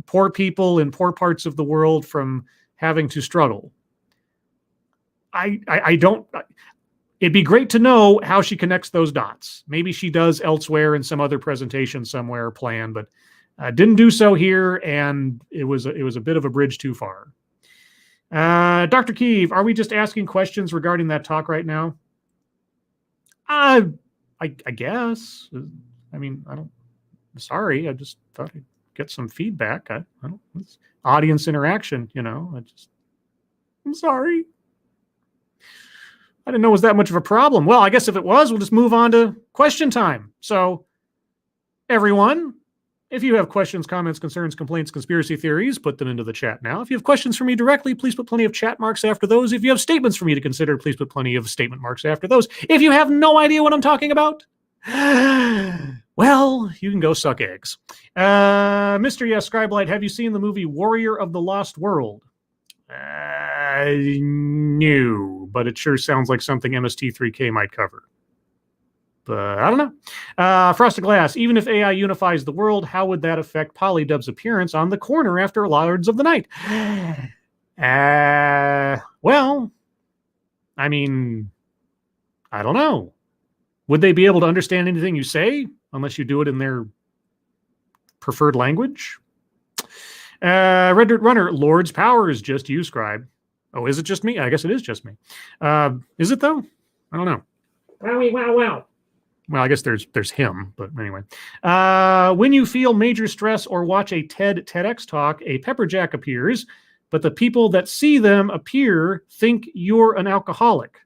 poor people in poor parts of the world from having to struggle. I don't. It'd be great to know how she connects those dots. Maybe she does elsewhere in some other presentation somewhere planned, but didn't do so here, and it was a bit of a bridge too far. Dr. Keeve, are we just asking questions regarding that talk right now? I guess. I mean, sorry, I just thought I'd get some feedback. I don't, it's audience interaction, I'm sorry. I didn't know it was that much of a problem. Well, I guess if it was, we'll just move on to question time. So, everyone, if you have questions, comments, concerns, complaints, conspiracy theories, put them into the chat now. If you have questions for me directly, please put plenty of chat marks after those. If you have statements for me to consider, please put plenty of statement marks after those. If you have no idea what I'm talking about, well, you can go suck eggs. Mr. Yes, Scribelight, have you seen the movie Warrior of the Lost World? No, but it sure sounds like something MST3K might cover. But I don't know. Frosted Glass, even if AI unifies the world, how would that affect Polydub's appearance on the corner after Lords of the Night? Well, I mean, I don't know. Would they be able to understand anything you say unless you do it in their preferred language? Red Dirt Runner, Lord's power is just you, Scribe. Oh, is it just me? I guess it is just me. Is it though? I don't know. Wow. Well, I guess there's him, but anyway. When you feel major stress or watch a TEDx talk, a pepperjack appears, but the people that see them appear think you're an alcoholic.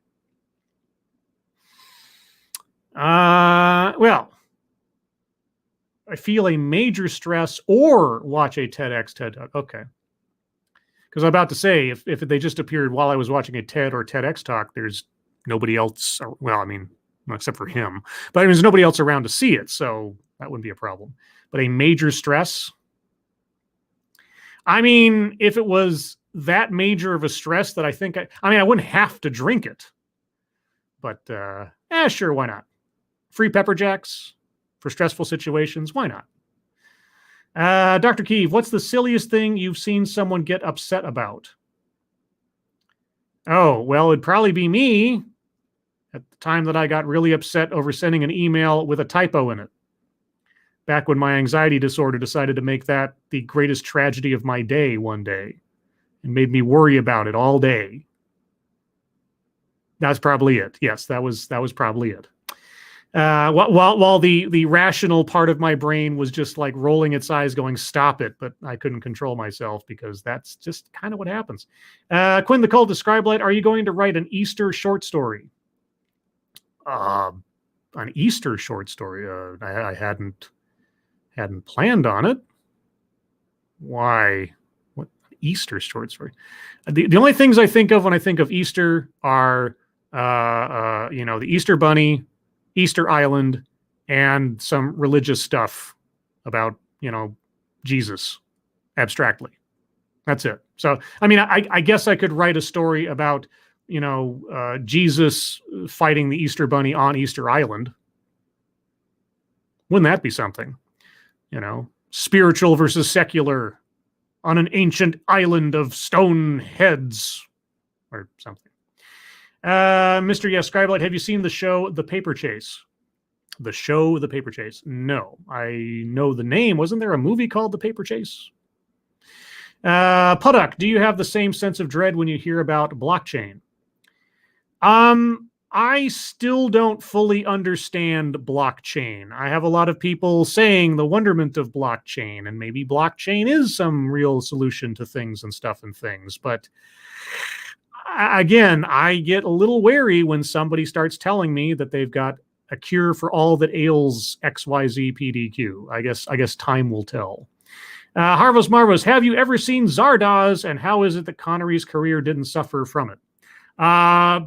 Well, I feel a major stress or watch a TEDx TED Talk. Okay. Because I'm about to say, if they just appeared while I was watching a TED or TEDx talk, there's nobody else. Well, I mean, except for him, but I mean, there's nobody else around to see it, so that wouldn't be a problem. But a major stress. I mean, if it was that major of a stress that I think, I wouldn't have to drink it. But, sure, why not? Free pepper jacks for stressful situations, why not? Dr. Keeve, what's the silliest thing you've seen someone get upset about? Oh, well, it'd probably be me at the time that I got really upset over sending an email with a typo in it. Back when my anxiety disorder decided to make that the greatest tragedy of my day one day and made me worry about it all day. That's probably it. Yes, that was probably it. While the rational part of my brain was just like rolling its eyes going, stop it, but I couldn't control myself because that's just kind of what happens. Quinn the Cult to Scribe Light, are you going to write an Easter short story? An Easter short story? I hadn't planned on it. Why? What Easter short story? The only things I think of when I think of Easter are the Easter Bunny, Easter Island, and some religious stuff about, Jesus abstractly. That's it. So, I mean, I guess I could write a story about, Jesus fighting the Easter Bunny on Easter Island. Wouldn't that be something? Spiritual versus secular on an ancient island of stone heads or something. Mr. Yes, Scribelight, have you seen the show The Paper Chase? The show The Paper Chase? No. I know the name. Wasn't there a movie called The Paper Chase? Puddock, do you have the same sense of dread when you hear about blockchain? I still don't fully understand blockchain. I have a lot of people saying the wonderment of blockchain, and maybe blockchain is some real solution to things and stuff and things. But again, I get a little wary when somebody starts telling me that they've got a cure for all that ails XYZ PDQ. I guess time will tell. Harvest Marvels, have you ever seen Zardoz, and how is it that Connery's career didn't suffer from it?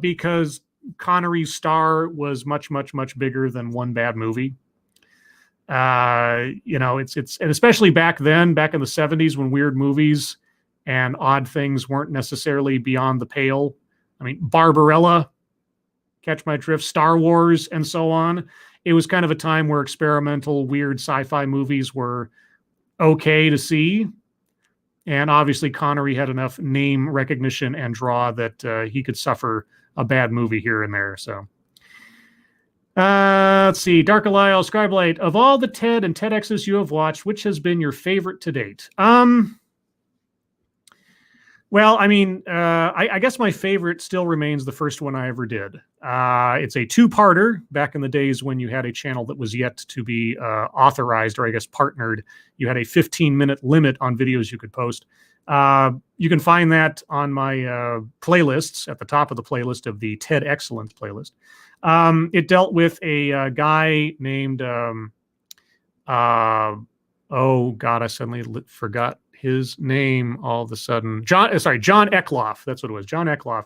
Because Connery's star was much, much, much bigger than one bad movie. It's and especially back then, back in the 70s, when weird movies and odd things weren't necessarily beyond the pale. I mean, Barbarella, catch my drift, Star Wars, and so on. It was kind of a time where experimental, weird sci-fi movies were okay to see. And obviously Connery had enough name recognition and draw that he could suffer a bad movie here and there. So let's see. Dark Alio, Scribelight, of all the TED and TEDx's you have watched, which has been your favorite to date? Well, I mean, I guess my favorite still remains the first one I ever did. It's a two-parter back in the days when you had a channel that was yet to be authorized, or I guess partnered. You had a 15-minute limit on videos you could post. You can find that on my playlists at the top of the playlist of the TED Excellence playlist. It dealt with a guy named, oh God, I suddenly forgot his name all of a sudden. John Eckloff. That's what it was, John Eckloff.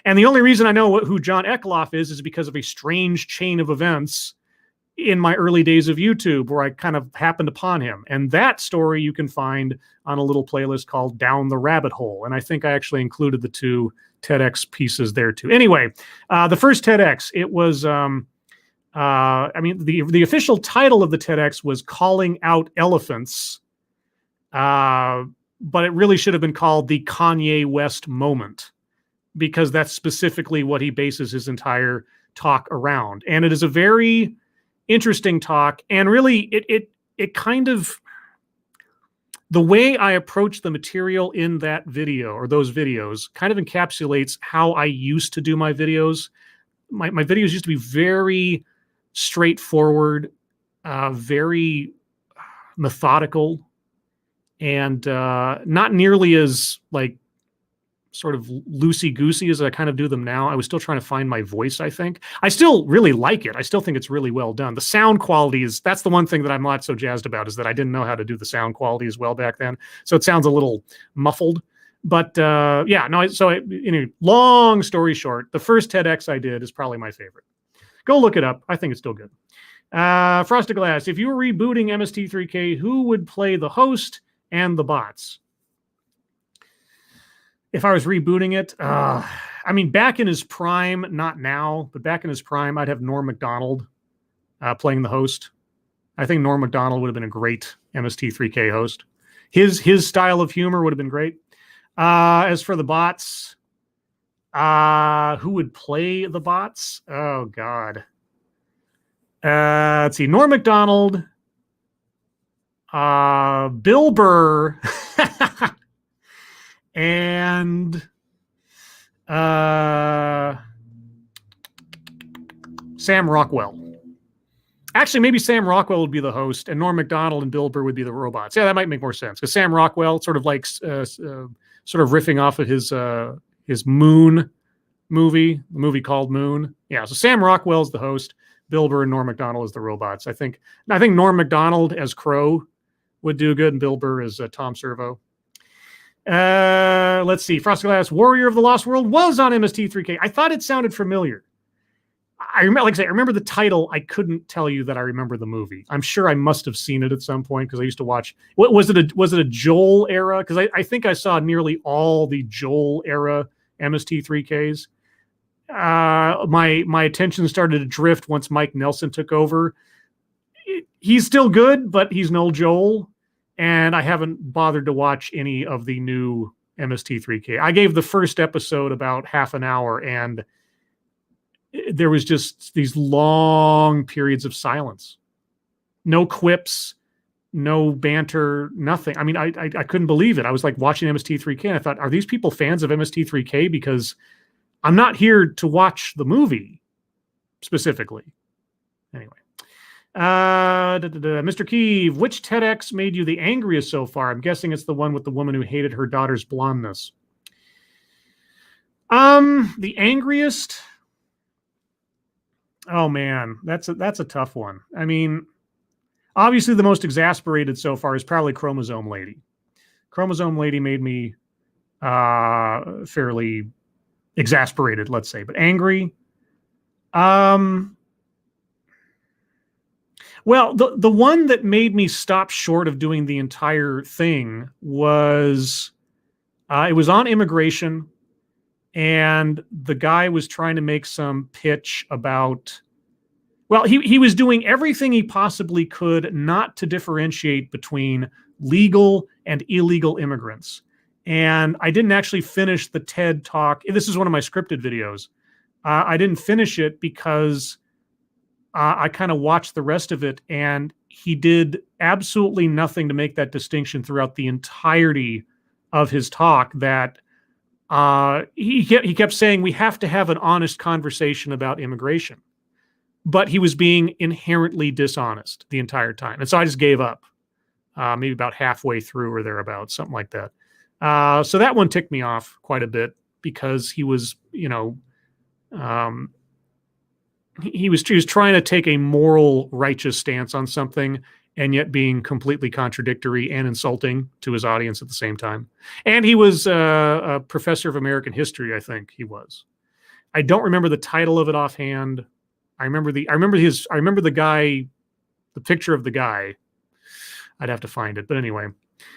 And the only reason I know who John Eckloff is because of a strange chain of events in my early days of YouTube where I kind of happened upon him. And that story you can find on a little playlist called Down the Rabbit Hole. And I think I actually included the two TEDx pieces there too. Anyway, the first TEDx, it was, the official title of the TEDx was Calling Out Elephants. But it really should have been called the Kanye West Moment, because that's specifically what he bases his entire talk around. And it is a very interesting talk. And really, it kind of, the way I approach the material in that video or those videos kind of encapsulates how I used to do my videos. My videos used to be very straightforward, very methodical, and not nearly as like sort of loosey-goosey as I kind of do them now. I was still trying to find my voice, I think. I still really like it. I still think it's really well done. The sound quality that's the one thing that I'm not so jazzed about, is that I didn't know how to do the sound quality as well back then. So it sounds a little muffled. But long story short, the first TEDx I did is probably my favorite. Go look it up. I think it's still good. Frosted Glass, if you were rebooting MST3K, who would play the host and the bots? If I was rebooting it, I mean, back in his prime, not now, but back in his prime, I'd have Norm Macdonald playing the host. I think Norm Macdonald would have been a great MST3K host. His style of humor would have been great. As for the bots, who would play the bots? Oh, God. Let's see. Norm Macdonald, Bill Burr, and Sam Rockwell. Actually, maybe Sam Rockwell would be the host, and Norm Macdonald and Bill Burr would be the robots. Yeah, that might make more sense, because Sam Rockwell sort of like sort of riffing off of his Moon movie, the movie called Moon. Yeah, so Sam Rockwell is the host, Bill Burr and Norm Macdonald as the robots. I think Norm Macdonald as Crow would do good, and Bill Burr as Tom Servo. Let's see. Frosted Glass, Warrior of the Lost World was on MST3K. I thought it sounded familiar. I remember the title. I couldn't tell you that I remember the movie. I'm sure I must have seen it at some point, because I used to watch. What was it? Was it a Joel era? Because I think I saw nearly all the Joel era MST3Ks. My attention started to drift once Mike Nelson took over. He's still good, but he's no Joel, and I haven't bothered to watch any of the new MST3K. I gave the first episode about half an hour, and there was just these long periods of silence. No quips, no banter, nothing. I mean, I couldn't believe it. I was like watching MST3K, and I thought, are these people fans of MST3K? Because I'm not here to watch the movie specifically. Anyway. Mr. Keeve, which TEDx made you the angriest so far? I'm guessing it's the one with the woman who hated her daughter's blondness. The angriest... Oh man, that's a tough one. I mean, obviously the most exasperated so far is probably Chromosome Lady. Chromosome Lady made me fairly exasperated, let's say, but angry. Well, the one that made me stop short of doing the entire thing was it was on immigration. And the guy was trying to make some pitch about, well, he was doing everything he possibly could not to differentiate between legal and illegal immigrants. And I didn't actually finish the TED Talk. This is one of my scripted videos. I didn't finish it because I kind of watched the rest of it, and he did absolutely nothing to make that distinction throughout the entirety of his talk, that he kept saying we have to have an honest conversation about immigration, but he was being inherently dishonest the entire time. And so I just gave up, maybe about halfway through or thereabouts, something like that. So that one ticked me off quite a bit, because he was, he was trying to take a moral, righteous stance on something, and yet being completely contradictory and insulting to his audience at the same time. And he was a professor of American history, I think he was. I don't remember the title of it offhand. I remember the guy, the picture of the guy. I'd have to find it, but anyway,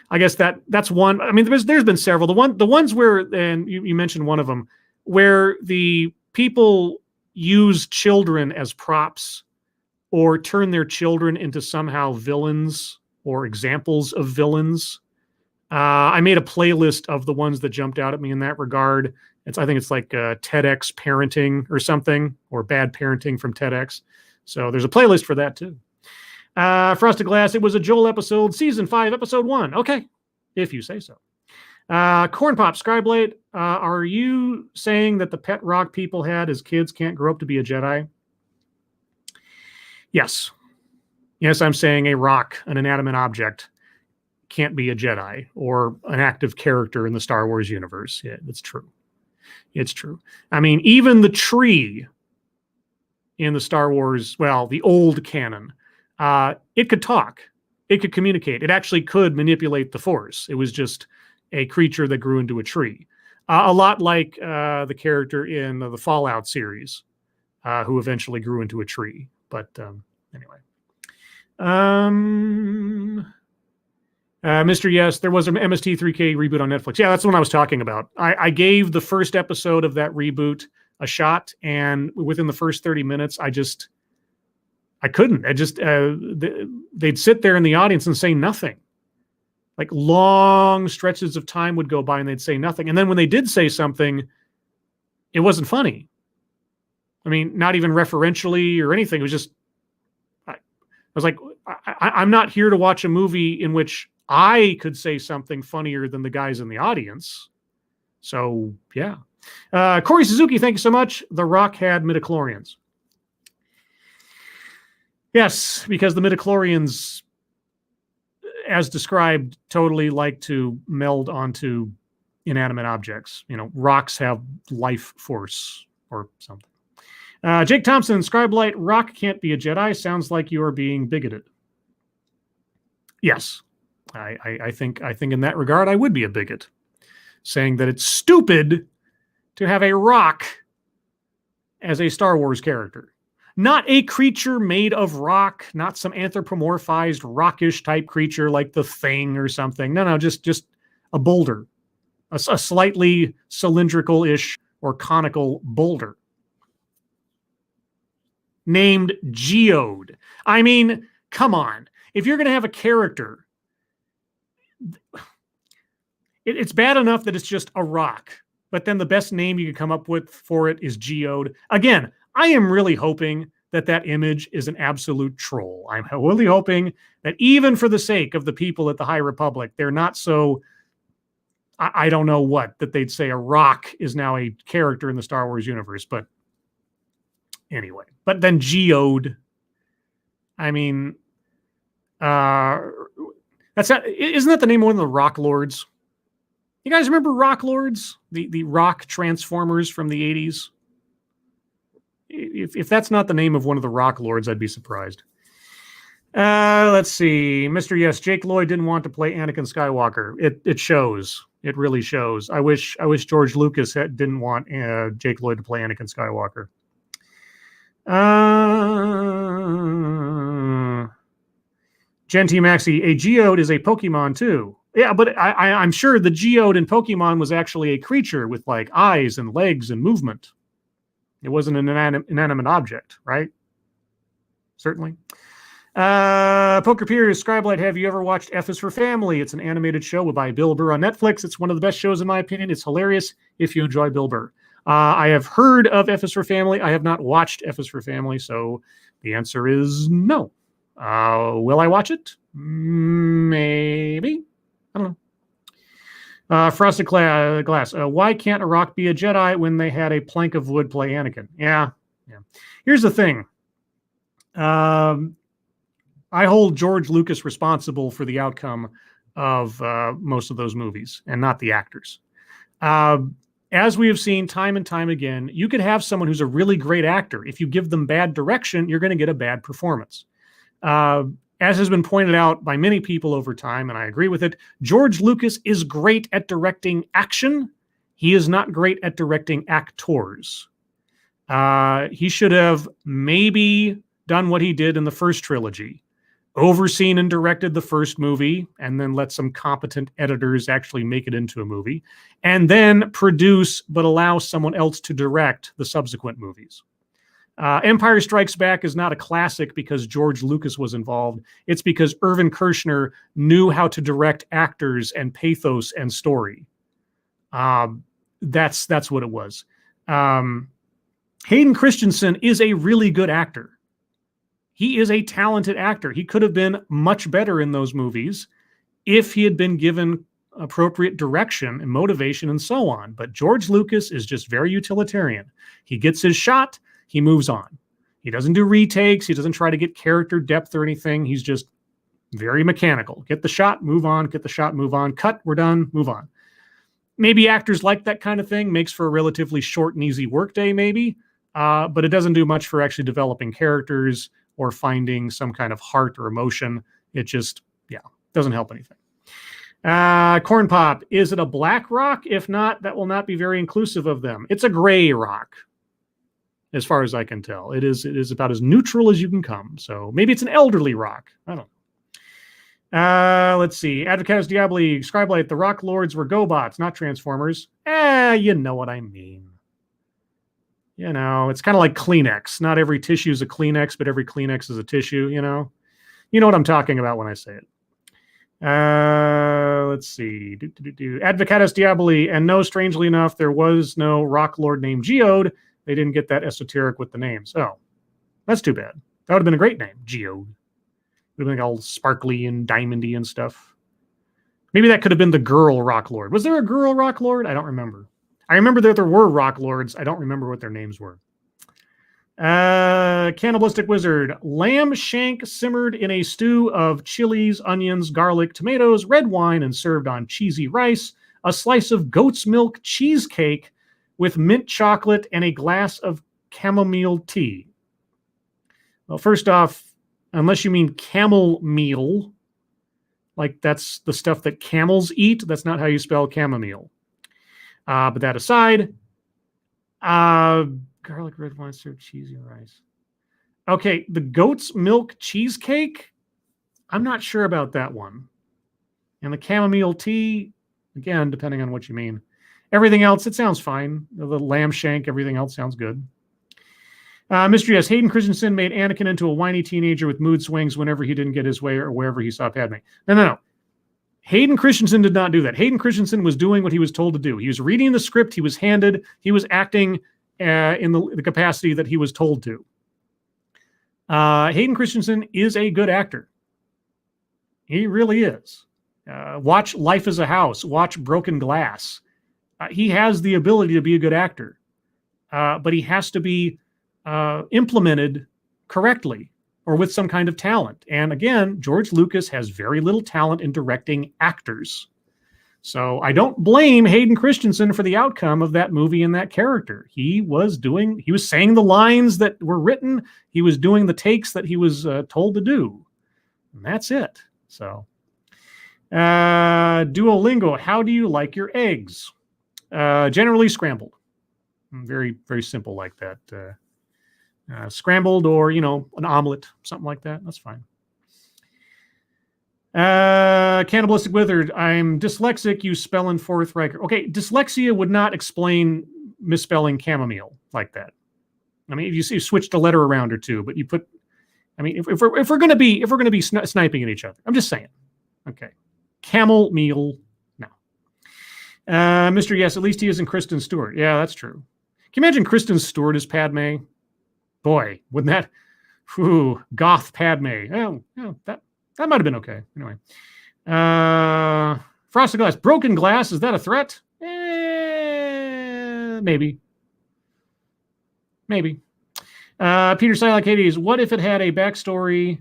I guess that's one. I mean, there's been several. The ones where, and you mentioned one of them, where the people use children as props, or turn their children into somehow villains or examples of villains. I made a playlist of the ones that jumped out at me in that regard. I think it's like TEDx parenting or something, or bad parenting from TEDx. So there's a playlist for that too. Frosted Glass, it was a Joel episode, season 5, episode 1. Okay, if you say so. Corn Pop, Scribe, are you saying that the pet rock people had as kids can't grow up to be a Jedi? Yes. Yes, I'm saying a rock, an inanimate object, can't be a Jedi or an active character in the Star Wars universe. Yeah, it's true. It's true. I mean, even the tree in the Star Wars, well, the old canon, it could talk. It could communicate. It actually could manipulate the Force. It was just a creature that grew into a tree. A lot like the character in the Fallout series, who eventually grew into a tree. But anyway. Mr. Yes, there was an MST3K reboot on Netflix. Yeah, that's the one I was talking about. I gave the first episode of that reboot a shot, and within the first 30 minutes, I couldn't. They'd sit there in the audience and say nothing. Like long stretches of time would go by and they'd say nothing. And then when they did say something, it wasn't funny. I mean, not even referentially or anything. It was just, I was like, I'm not here to watch a movie in which I could say something funnier than the guys in the audience. So, yeah. Corey Suzuki, thank you so much. The Rock had midichlorians. Yes, because the midichlorians, as described, totally like to meld onto inanimate objects. You know, rocks have life force or something. Jake Thompson, Scribe Light, Rock can't be a Jedi. Sounds like you are being bigoted. Yes, I think in that regard I would be a bigot, saying that it's stupid to have a rock as a Star Wars character. Not a creature made of rock, not some anthropomorphized rockish type creature like the Thing or something. No, just a boulder, a slightly cylindrical-ish or conical boulder named Geode. I mean, come on. If you're going to have a character, it's bad enough that it's just a rock, but then the best name you can come up with for it is Geode. Again, I am really hoping that that image is an absolute troll. I'm really hoping that even for the sake of the people at the High Republic, they're not so, I don't know what, that they'd say a rock is now a character in the Star Wars universe. But anyway, but then Geode, I mean, isn't that the name of one of the Rock Lords? You guys remember Rock Lords? The rock transformers from the 80s? If that's not the name of one of the Rock Lords, I'd be surprised. Let's see. Mr. Yes, Jake Lloyd didn't want to play Anakin Skywalker. It shows. It really shows. I wish George Lucas didn't want Jake Lloyd to play Anakin Skywalker. Genti Maxi, a Geode is a Pokemon too. Yeah, but I'm sure the Geode in Pokemon was actually a creature with like eyes and legs and movement. It wasn't an inanimate object, right? Certainly. Poker Piers, Scribelight, have you ever watched F is for Family? It's an animated show by Bill Burr on Netflix. It's one of the best shows in my opinion. It's hilarious if you enjoy Bill Burr. I have heard of F is for Family. I have not watched F is for Family, so the answer is no. Will I watch it? Maybe. I don't know. Frosted Glass. Why can't a rock be a Jedi when they had a plank of wood play Anakin? Yeah. Here's the thing. I hold George Lucas responsible for the outcome of most of those movies, and not the actors. As we have seen time and time again, you could have someone who's a really great actor. If you give them bad direction, you're going to get a bad performance. As has been pointed out by many people over time, and I agree with it, George Lucas is great at directing action. He is not great at directing actors. He should have maybe done what he did in the first trilogy, overseen and directed the first movie, and then let some competent editors actually make it into a movie, and then produce but allow someone else to direct the subsequent movies. Empire Strikes Back is not a classic because George Lucas was involved. It's because Irvin Kershner knew how to direct actors and pathos and story. That's what it was. Hayden Christensen is a really good actor. He is a talented actor. He could have been much better in those movies if he had been given appropriate direction and motivation and so on. But George Lucas is just very utilitarian. He gets his shot. He moves on. He doesn't do retakes. He doesn't try to get character depth or anything. He's just, Very mechanical. Get the shot, move on, get the shot, move on. Cut, we're done, move on. Maybe actors like that kind of thing. Makes for a relatively short and easy workday, maybe. But it doesn't do much for actually developing characters or finding some kind of heart or emotion. It just, doesn't help anything. Corn Pop, is it a black rock? If not, that will not be very inclusive of them. It's a gray rock, as far as I can tell. It is about as neutral as you can come. So maybe it's an elderly rock. I don't know. Let's see. Advocatus Diaboli, Scribe Light, the Rock Lords were GoBots, not Transformers. You know what I mean. You know, it's kind of like Kleenex. Not every tissue is a Kleenex, but every Kleenex is a tissue, you know? You know what I'm talking about when I say it. Let's see. Advocatus Diaboli, and no, strangely enough, there was no rock lord named Geode. They didn't get that esoteric with the names. Oh, that's too bad. That would have been a great name, Geode. It would have been all sparkly and diamondy and stuff. Maybe that could have been the girl rock lord. Was there a girl rock lord? I don't remember. I remember that there were rock lords. I don't remember what their names were. Cannibalistic Wizard. Lamb shank simmered in a stew of chilies, onions, garlic, tomatoes, red wine, and served on cheesy rice. A slice of goat's milk cheesecake with mint chocolate and a glass of chamomile tea. Well, first off, unless you mean camel meal, like that's the stuff that camels eat, that's not how you spell chamomile. But that aside, garlic, red wine, served cheesy rice. Okay, the goat's milk cheesecake, I'm not sure about that one. And the chamomile tea, again, depending on what you mean. Everything else, it sounds fine. The lamb shank, everything else sounds good. Mystery S. Hayden Christensen made Anakin into a whiny teenager with mood swings whenever he didn't get his way or wherever he saw Padme. No. Hayden Christensen did not do that. Hayden Christensen was doing what he was told to do. He was reading the script he was handed. He was acting in the capacity that he was told to. Hayden Christensen is a good actor. He really is. Watch Life as a House. Watch Broken Glass. He has the ability to be a good actor. But he has to be implemented correctly or with some kind of talent. And again, George Lucas has very little talent in directing actors. So I don't blame Hayden Christensen for the outcome of that movie and that character. He was saying the lines that were written. He was doing the takes that he was told to do. And that's it. So Duolingo, how do you like your eggs? Generally scrambled. Very, very simple like that. Scrambled or, an omelet, something like that. That's fine. Cannibalistic Wizard. I'm dyslexic. You spelling forth Riker. Okay, dyslexia would not explain misspelling chamomile like that. I mean, if you switched a letter around or two, but you put. I mean, if we're gonna be sniping at each other, I'm just saying. Okay, camel meal. No. Mr. Yes, at least he isn't Kristen Stewart. Yeah, that's true. Can you imagine Kristen Stewart as Padme? Boy, wouldn't that, goth Padme. Oh, that might have been okay. Anyway. Frosted Glass. Broken Glass, is that a threat? Maybe. Peter Silak Hades, what if it had a backstory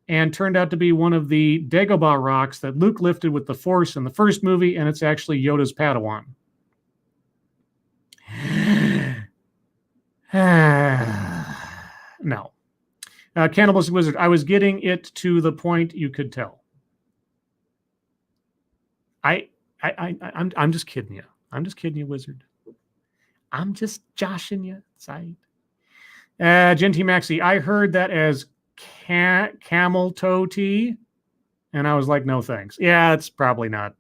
and turned out to be one of the Dagobah rocks that Luke lifted with the Force in the first movie, and it's actually Yoda's Padawan? No. Cannibalistic Wizard, I was getting it to the point you could tell. I'm just kidding you. I'm just kidding you, Wizard. I'm just joshing you. Side. Genti Maxi, I heard that as camel toe tea, and I was like, no thanks. Yeah, it's probably not.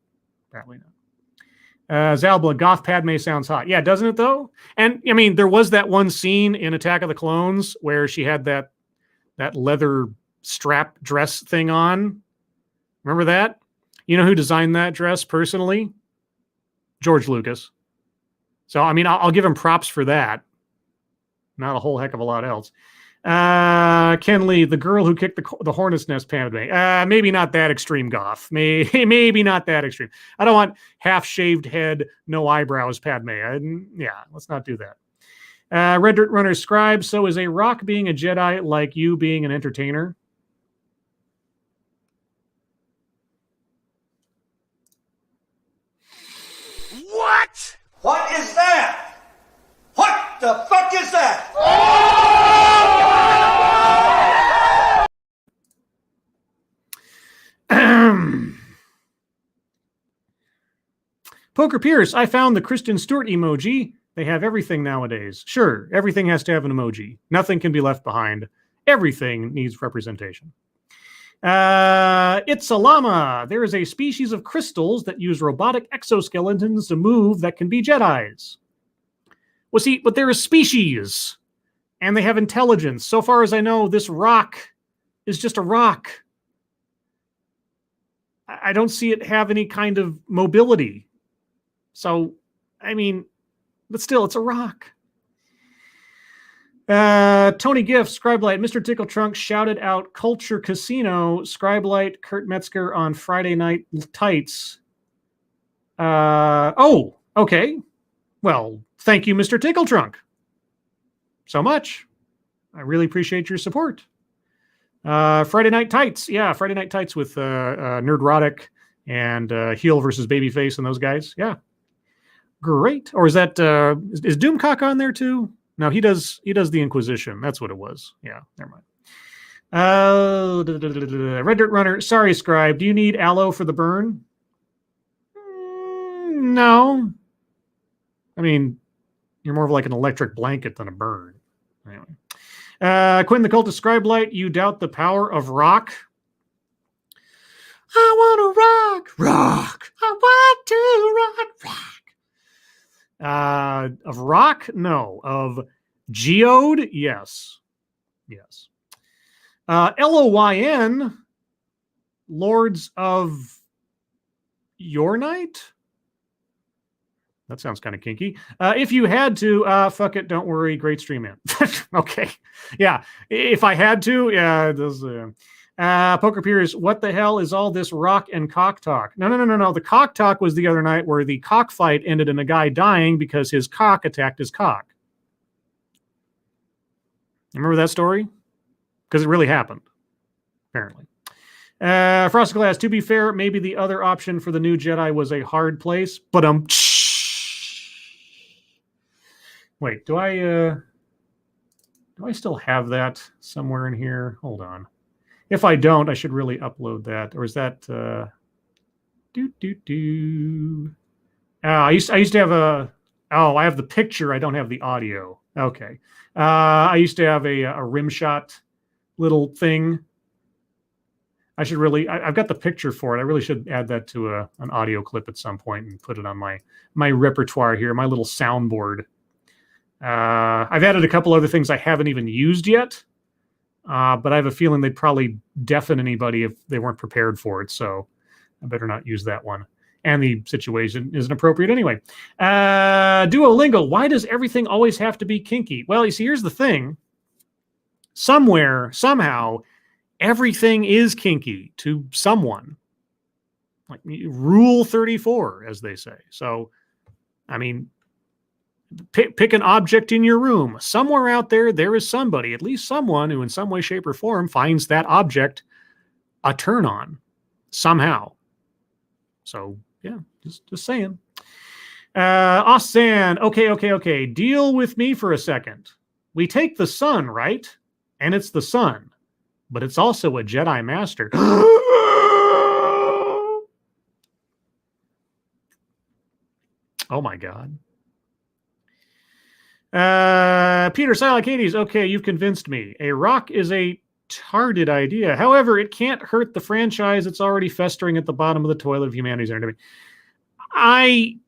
Zalbla, goth Padme sounds hot. Yeah, doesn't it though? And I mean, there was that one scene in Attack of the Clones where she had that leather strap dress thing on. Remember that? You know who designed that dress personally? George Lucas. So, I mean, I'll give him props for that. Not a whole heck of a lot else. Ken Lee, the girl who kicked the hornet's nest Padme. Maybe not that extreme, goth. Maybe not that extreme. I don't want half-shaved head, no eyebrows Padme. Let's not do that. Red Dirt Runner Scribe, so is a rock being a Jedi like you being an entertainer? Poker Pierce, I found the Kristen Stewart emoji. They have everything nowadays. Sure, everything has to have an emoji. Nothing can be left behind. Everything needs representation. It's a llama. There is a species of crystals that use robotic exoskeletons to move that can be Jedis. Well, see, but they're a species, and they have intelligence. So far as I know, this rock is just a rock. I don't see it have any kind of mobility. So, I mean, but still, it's a rock. Tony Giff, Scribe Light, Mr. Tickle Trunk shouted out Culture Casino, Scribe Light, Kurt Metzger on Friday Night Tights. Oh, okay. Well, thank you, Mr. Tickle Trunk. So much. I really appreciate your support. Friday Night Tights. Yeah, Friday Night Tights with Nerdrotic and Heel versus Babyface and those guys. Yeah. Great. Or is that is Doomcock on there too? No, he does the Inquisition. That's what it was. Yeah, never mind. Red Dirt Runner. Sorry, Scribe. Do you need aloe for the burn? No. I mean, you're more of like an electric blanket than a burn. Anyway. Quinn the Cultist Scribe Light. You doubt the power of rock? I want to rock. I want to rock. Of rock? No. Of geode? Yes. Yes. LOYN, Lords of Your Night? That sounds kind of kinky. If you had to, fuck it, don't worry, great stream, man. Okay. Yeah. If I had to, yeah, those... Poker Piers, what the hell is all this rock and cock talk? No. The cock talk was the other night where the cockfight ended in a guy dying because his cock attacked his cock. Remember that story? Because it really happened, apparently. Frosted Glass, to be fair, maybe the other option for the new Jedi was a hard place, but wait, do I still have that somewhere in here? Hold on. If I don't, I should really upload that. Or is that I used to have I have the picture. I don't have the audio. Okay. I used to have a rim shot little thing. I should really, I've got the picture for it. I really should add that to an audio clip at some point and put it on my repertoire here, my little soundboard. I've added a couple other things I haven't even used yet. But I have a feeling they'd probably deafen anybody if they weren't prepared for it. So I better not use that one. And the situation isn't appropriate anyway. Duolingo, why does everything always have to be kinky? Well, you see, here's the thing. Somewhere, somehow, everything is kinky to someone. Like Rule 34, as they say. So, I mean... Pick an object in your room. Somewhere out there, there is somebody, at least someone, who in some way, shape, or form finds that object a turn on somehow. So, yeah, just saying. Austin, okay. Deal with me for a second. We take the sun, right? And it's the sun. But it's also a Jedi Master. Oh, my God. Peter Silent Hades, okay, you've convinced me. A rock is a tarded idea. However, it can't hurt the franchise. It's already festering at the bottom of the toilet of humanity's enemy. Honestly,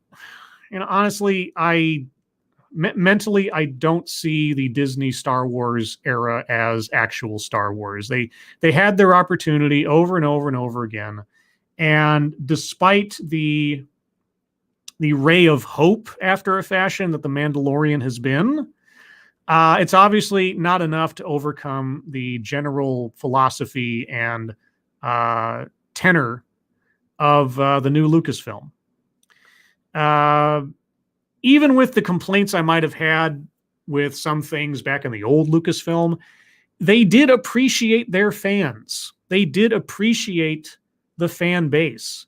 mentally, I don't see the Disney Star Wars era as actual Star Wars. They had their opportunity over and over and over again. And despite the ray of hope after a fashion that The Mandalorian has been, it's obviously not enough to overcome the general philosophy and tenor of the new Lucasfilm. Even with the complaints I might have had with some things back in the old Lucasfilm, they did appreciate their fans. They did appreciate the fan base.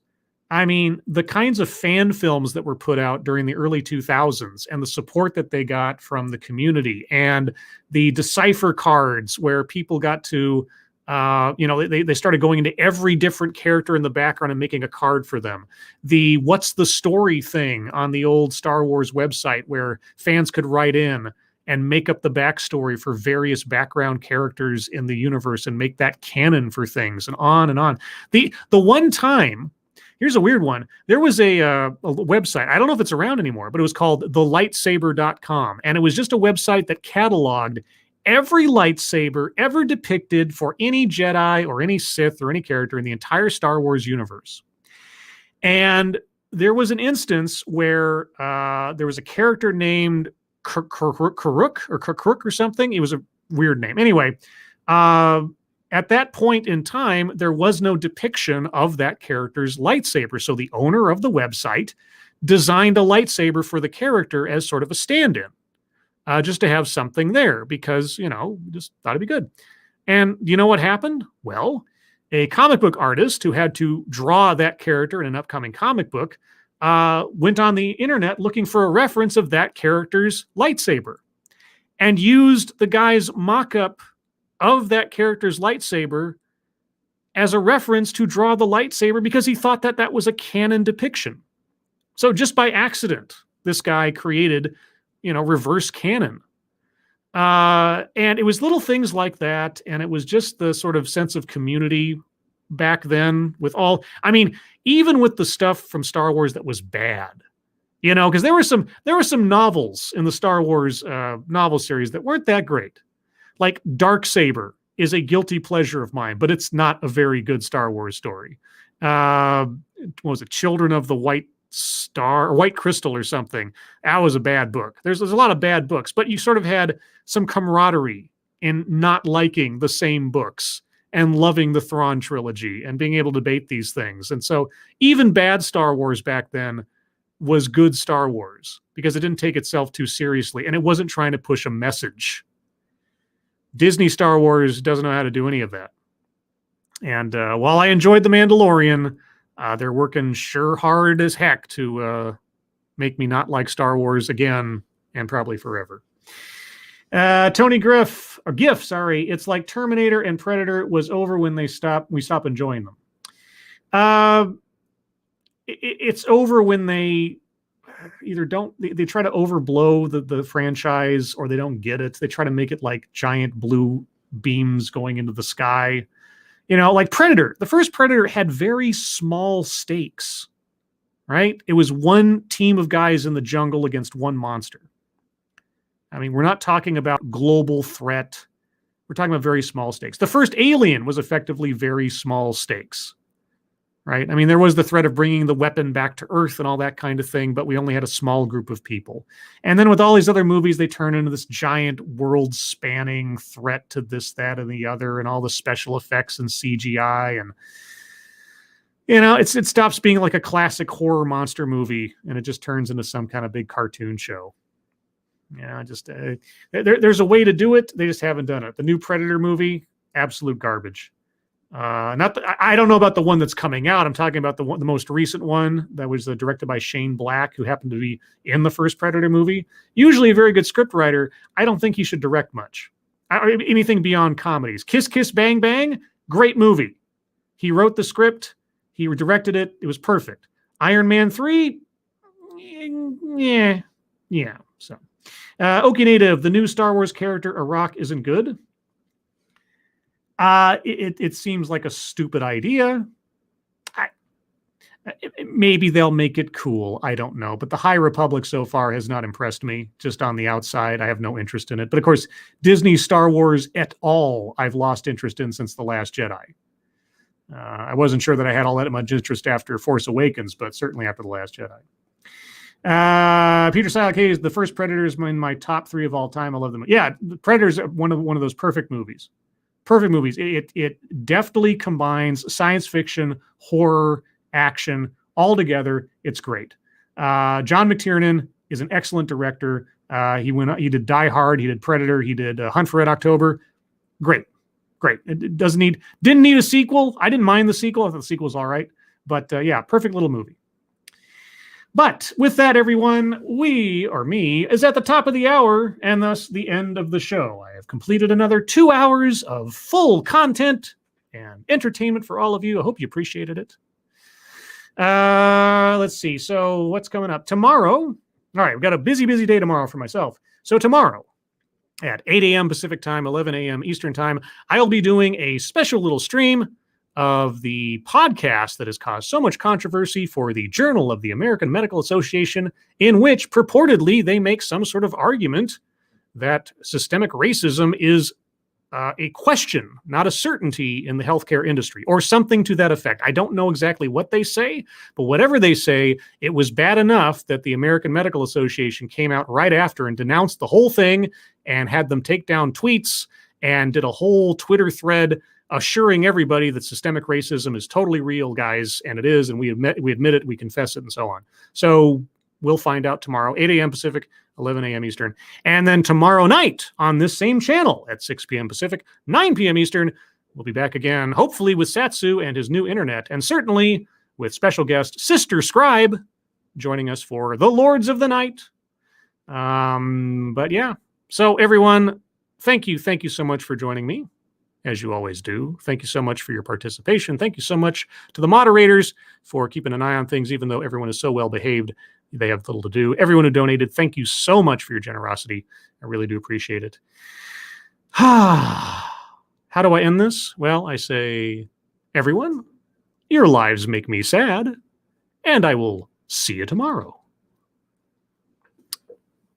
I mean, the kinds of fan films that were put out during the early 2000s and the support that they got from the community and the decipher cards where people got to, they started going into every different character in the background and making a card for them. The what's the story thing on the old Star Wars website where fans could write in and make up the backstory for various background characters in the universe and make that canon for things and on and on. The one time, here's a weird one. There was a website. I don't know if it's around anymore, but it was called thelightsaber.com. And it was just a website that cataloged every lightsaber ever depicted for any Jedi or any Sith or any character in the entire Star Wars universe. And there was an instance where there was a character named Karuk or something. It was a weird name. Anyway, at that point in time, there was no depiction of that character's lightsaber. So the owner of the website designed a lightsaber for the character as sort of a stand-in, just to have something there because, just thought it'd be good. And you know what happened? Well, a comic book artist who had to draw that character in an upcoming comic book went on the internet looking for a reference of that character's lightsaber and used the guy's mock-up of that character's lightsaber as a reference to draw the lightsaber because he thought that that was a canon depiction. So just by accident, this guy created, reverse canon. And it was little things like that. And it was just the sort of sense of community back then with even with the stuff from Star Wars that was bad, because there were some novels in the Star Wars novel series that weren't that great. Like Darksaber is a guilty pleasure of mine, but it's not a very good Star Wars story. What was it? Children of the White Star or White Crystal or something. That was a bad book. There's a lot of bad books, but you sort of had some camaraderie in not liking the same books and loving the Thrawn trilogy and being able to debate these things. And so even bad Star Wars back then was good Star Wars because it didn't take itself too seriously and it wasn't trying to push a message. Disney Star Wars doesn't know how to do any of that. And while I enjoyed The Mandalorian, they're working sure hard as heck to make me not like Star Wars again and probably forever. Tony Giff, it's like Terminator and Predator was over when we stopped enjoying them. It's over when they either they try to overblow the franchise or they don't get it. They try to make it like giant blue beams going into the sky. Like Predator. The first Predator had very small stakes, right? It was one team of guys in the jungle against one monster. I mean, we're not talking about global threat. We're talking about very small stakes. The first Alien was effectively very small stakes, right? I mean, there was the threat of bringing the weapon back to Earth and all that kind of thing, but we only had a small group of people. And then with all these other movies, they turn into this giant world-spanning threat to this, that, and the other, and all the special effects and CGI. And, it stops being like a classic horror monster movie, and it just turns into some kind of big cartoon show. There's a way to do it. They just haven't done it. The new Predator movie, absolute garbage. I don't know about the one that's coming out. I'm talking about the most recent one that was directed by Shane Black, who happened to be in the first Predator movie. Usually a very good script writer. I don't think he should direct much. Anything beyond comedies. Kiss Kiss Bang Bang, great movie. He wrote the script. He directed it. It was perfect. Iron Man 3, yeah. So, Okie Native, the new Star Wars character Iraq isn't good. It seems like a stupid idea. Maybe they'll make it cool. I don't know. But the High Republic so far has not impressed me. Just on the outside, I have no interest in it. But of course, Disney Star Wars et al. I've lost interest in since The Last Jedi. I wasn't sure that I had all that much interest after Force Awakens, but certainly after The Last Jedi. Peter Silak, hey, the first Predator is in my top 3 of all time. I love them. Yeah, the Predator's one of those perfect movies. Perfect movies. It deftly combines science fiction, horror, action all together. It's great. John McTiernan is an excellent director. He did Die Hard, he did Predator, he did Hunt for Red October. Great. It didn't need a sequel. I didn't mind the sequel. I thought the sequel was all right, But yeah, perfect little movie. But with that, everyone, me, is at the top of the hour and thus the end of the show. I have completed another 2 hours of full content and entertainment for all of you. I hope you appreciated it. Let's see. So what's coming up? Tomorrow. All right, we've got a busy day tomorrow for myself. So tomorrow at 8 a.m. Pacific time, 11 a.m. Eastern time, I'll be doing a special little stream of the podcast that has caused so much controversy for the Journal of the American Medical Association, in which purportedly they make some sort of argument that systemic racism is a question, not a certainty in the healthcare industry, or something to that effect. I don't know exactly what they say, but whatever they say, it was bad enough that the American Medical Association came out right after and denounced the whole thing and had them take down tweets and did a whole Twitter thread assuring everybody that systemic racism is totally real, guys, and it is, and we admit it, we confess it, and so on. So we'll find out tomorrow, 8 a.m. Pacific, 11 a.m. Eastern. And then tomorrow night on this same channel at 6 p.m. Pacific, 9 p.m. Eastern, we'll be back again, hopefully with Satsu and his new internet, and certainly with special guest Sister Scribe joining us for the Lords of the Night. But yeah, so everyone, thank you so much for joining me, as you always do. Thank you so much for your participation. Thank you so much to the moderators for keeping an eye on things, even though everyone is so well behaved. They have little to do. Everyone who donated, thank you so much for your generosity. I really do appreciate it. How do I end this? Well, I say, everyone, your lives make me sad, and I will see you tomorrow.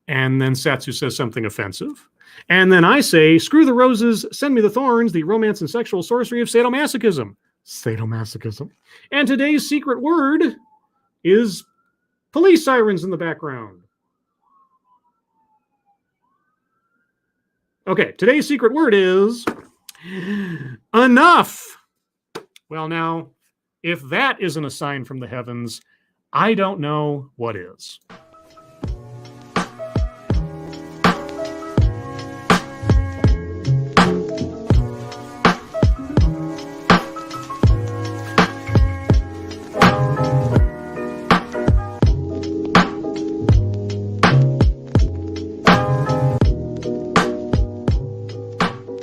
And then Satsu says something offensive. And then I say, screw the roses, send me the thorns, the romance and sexual sorcery of sadomasochism. Sadomasochism. And today's secret word is police sirens in the background. Okay, today's secret word is enough. Well, now, if that isn't a sign from the heavens, I don't know what is.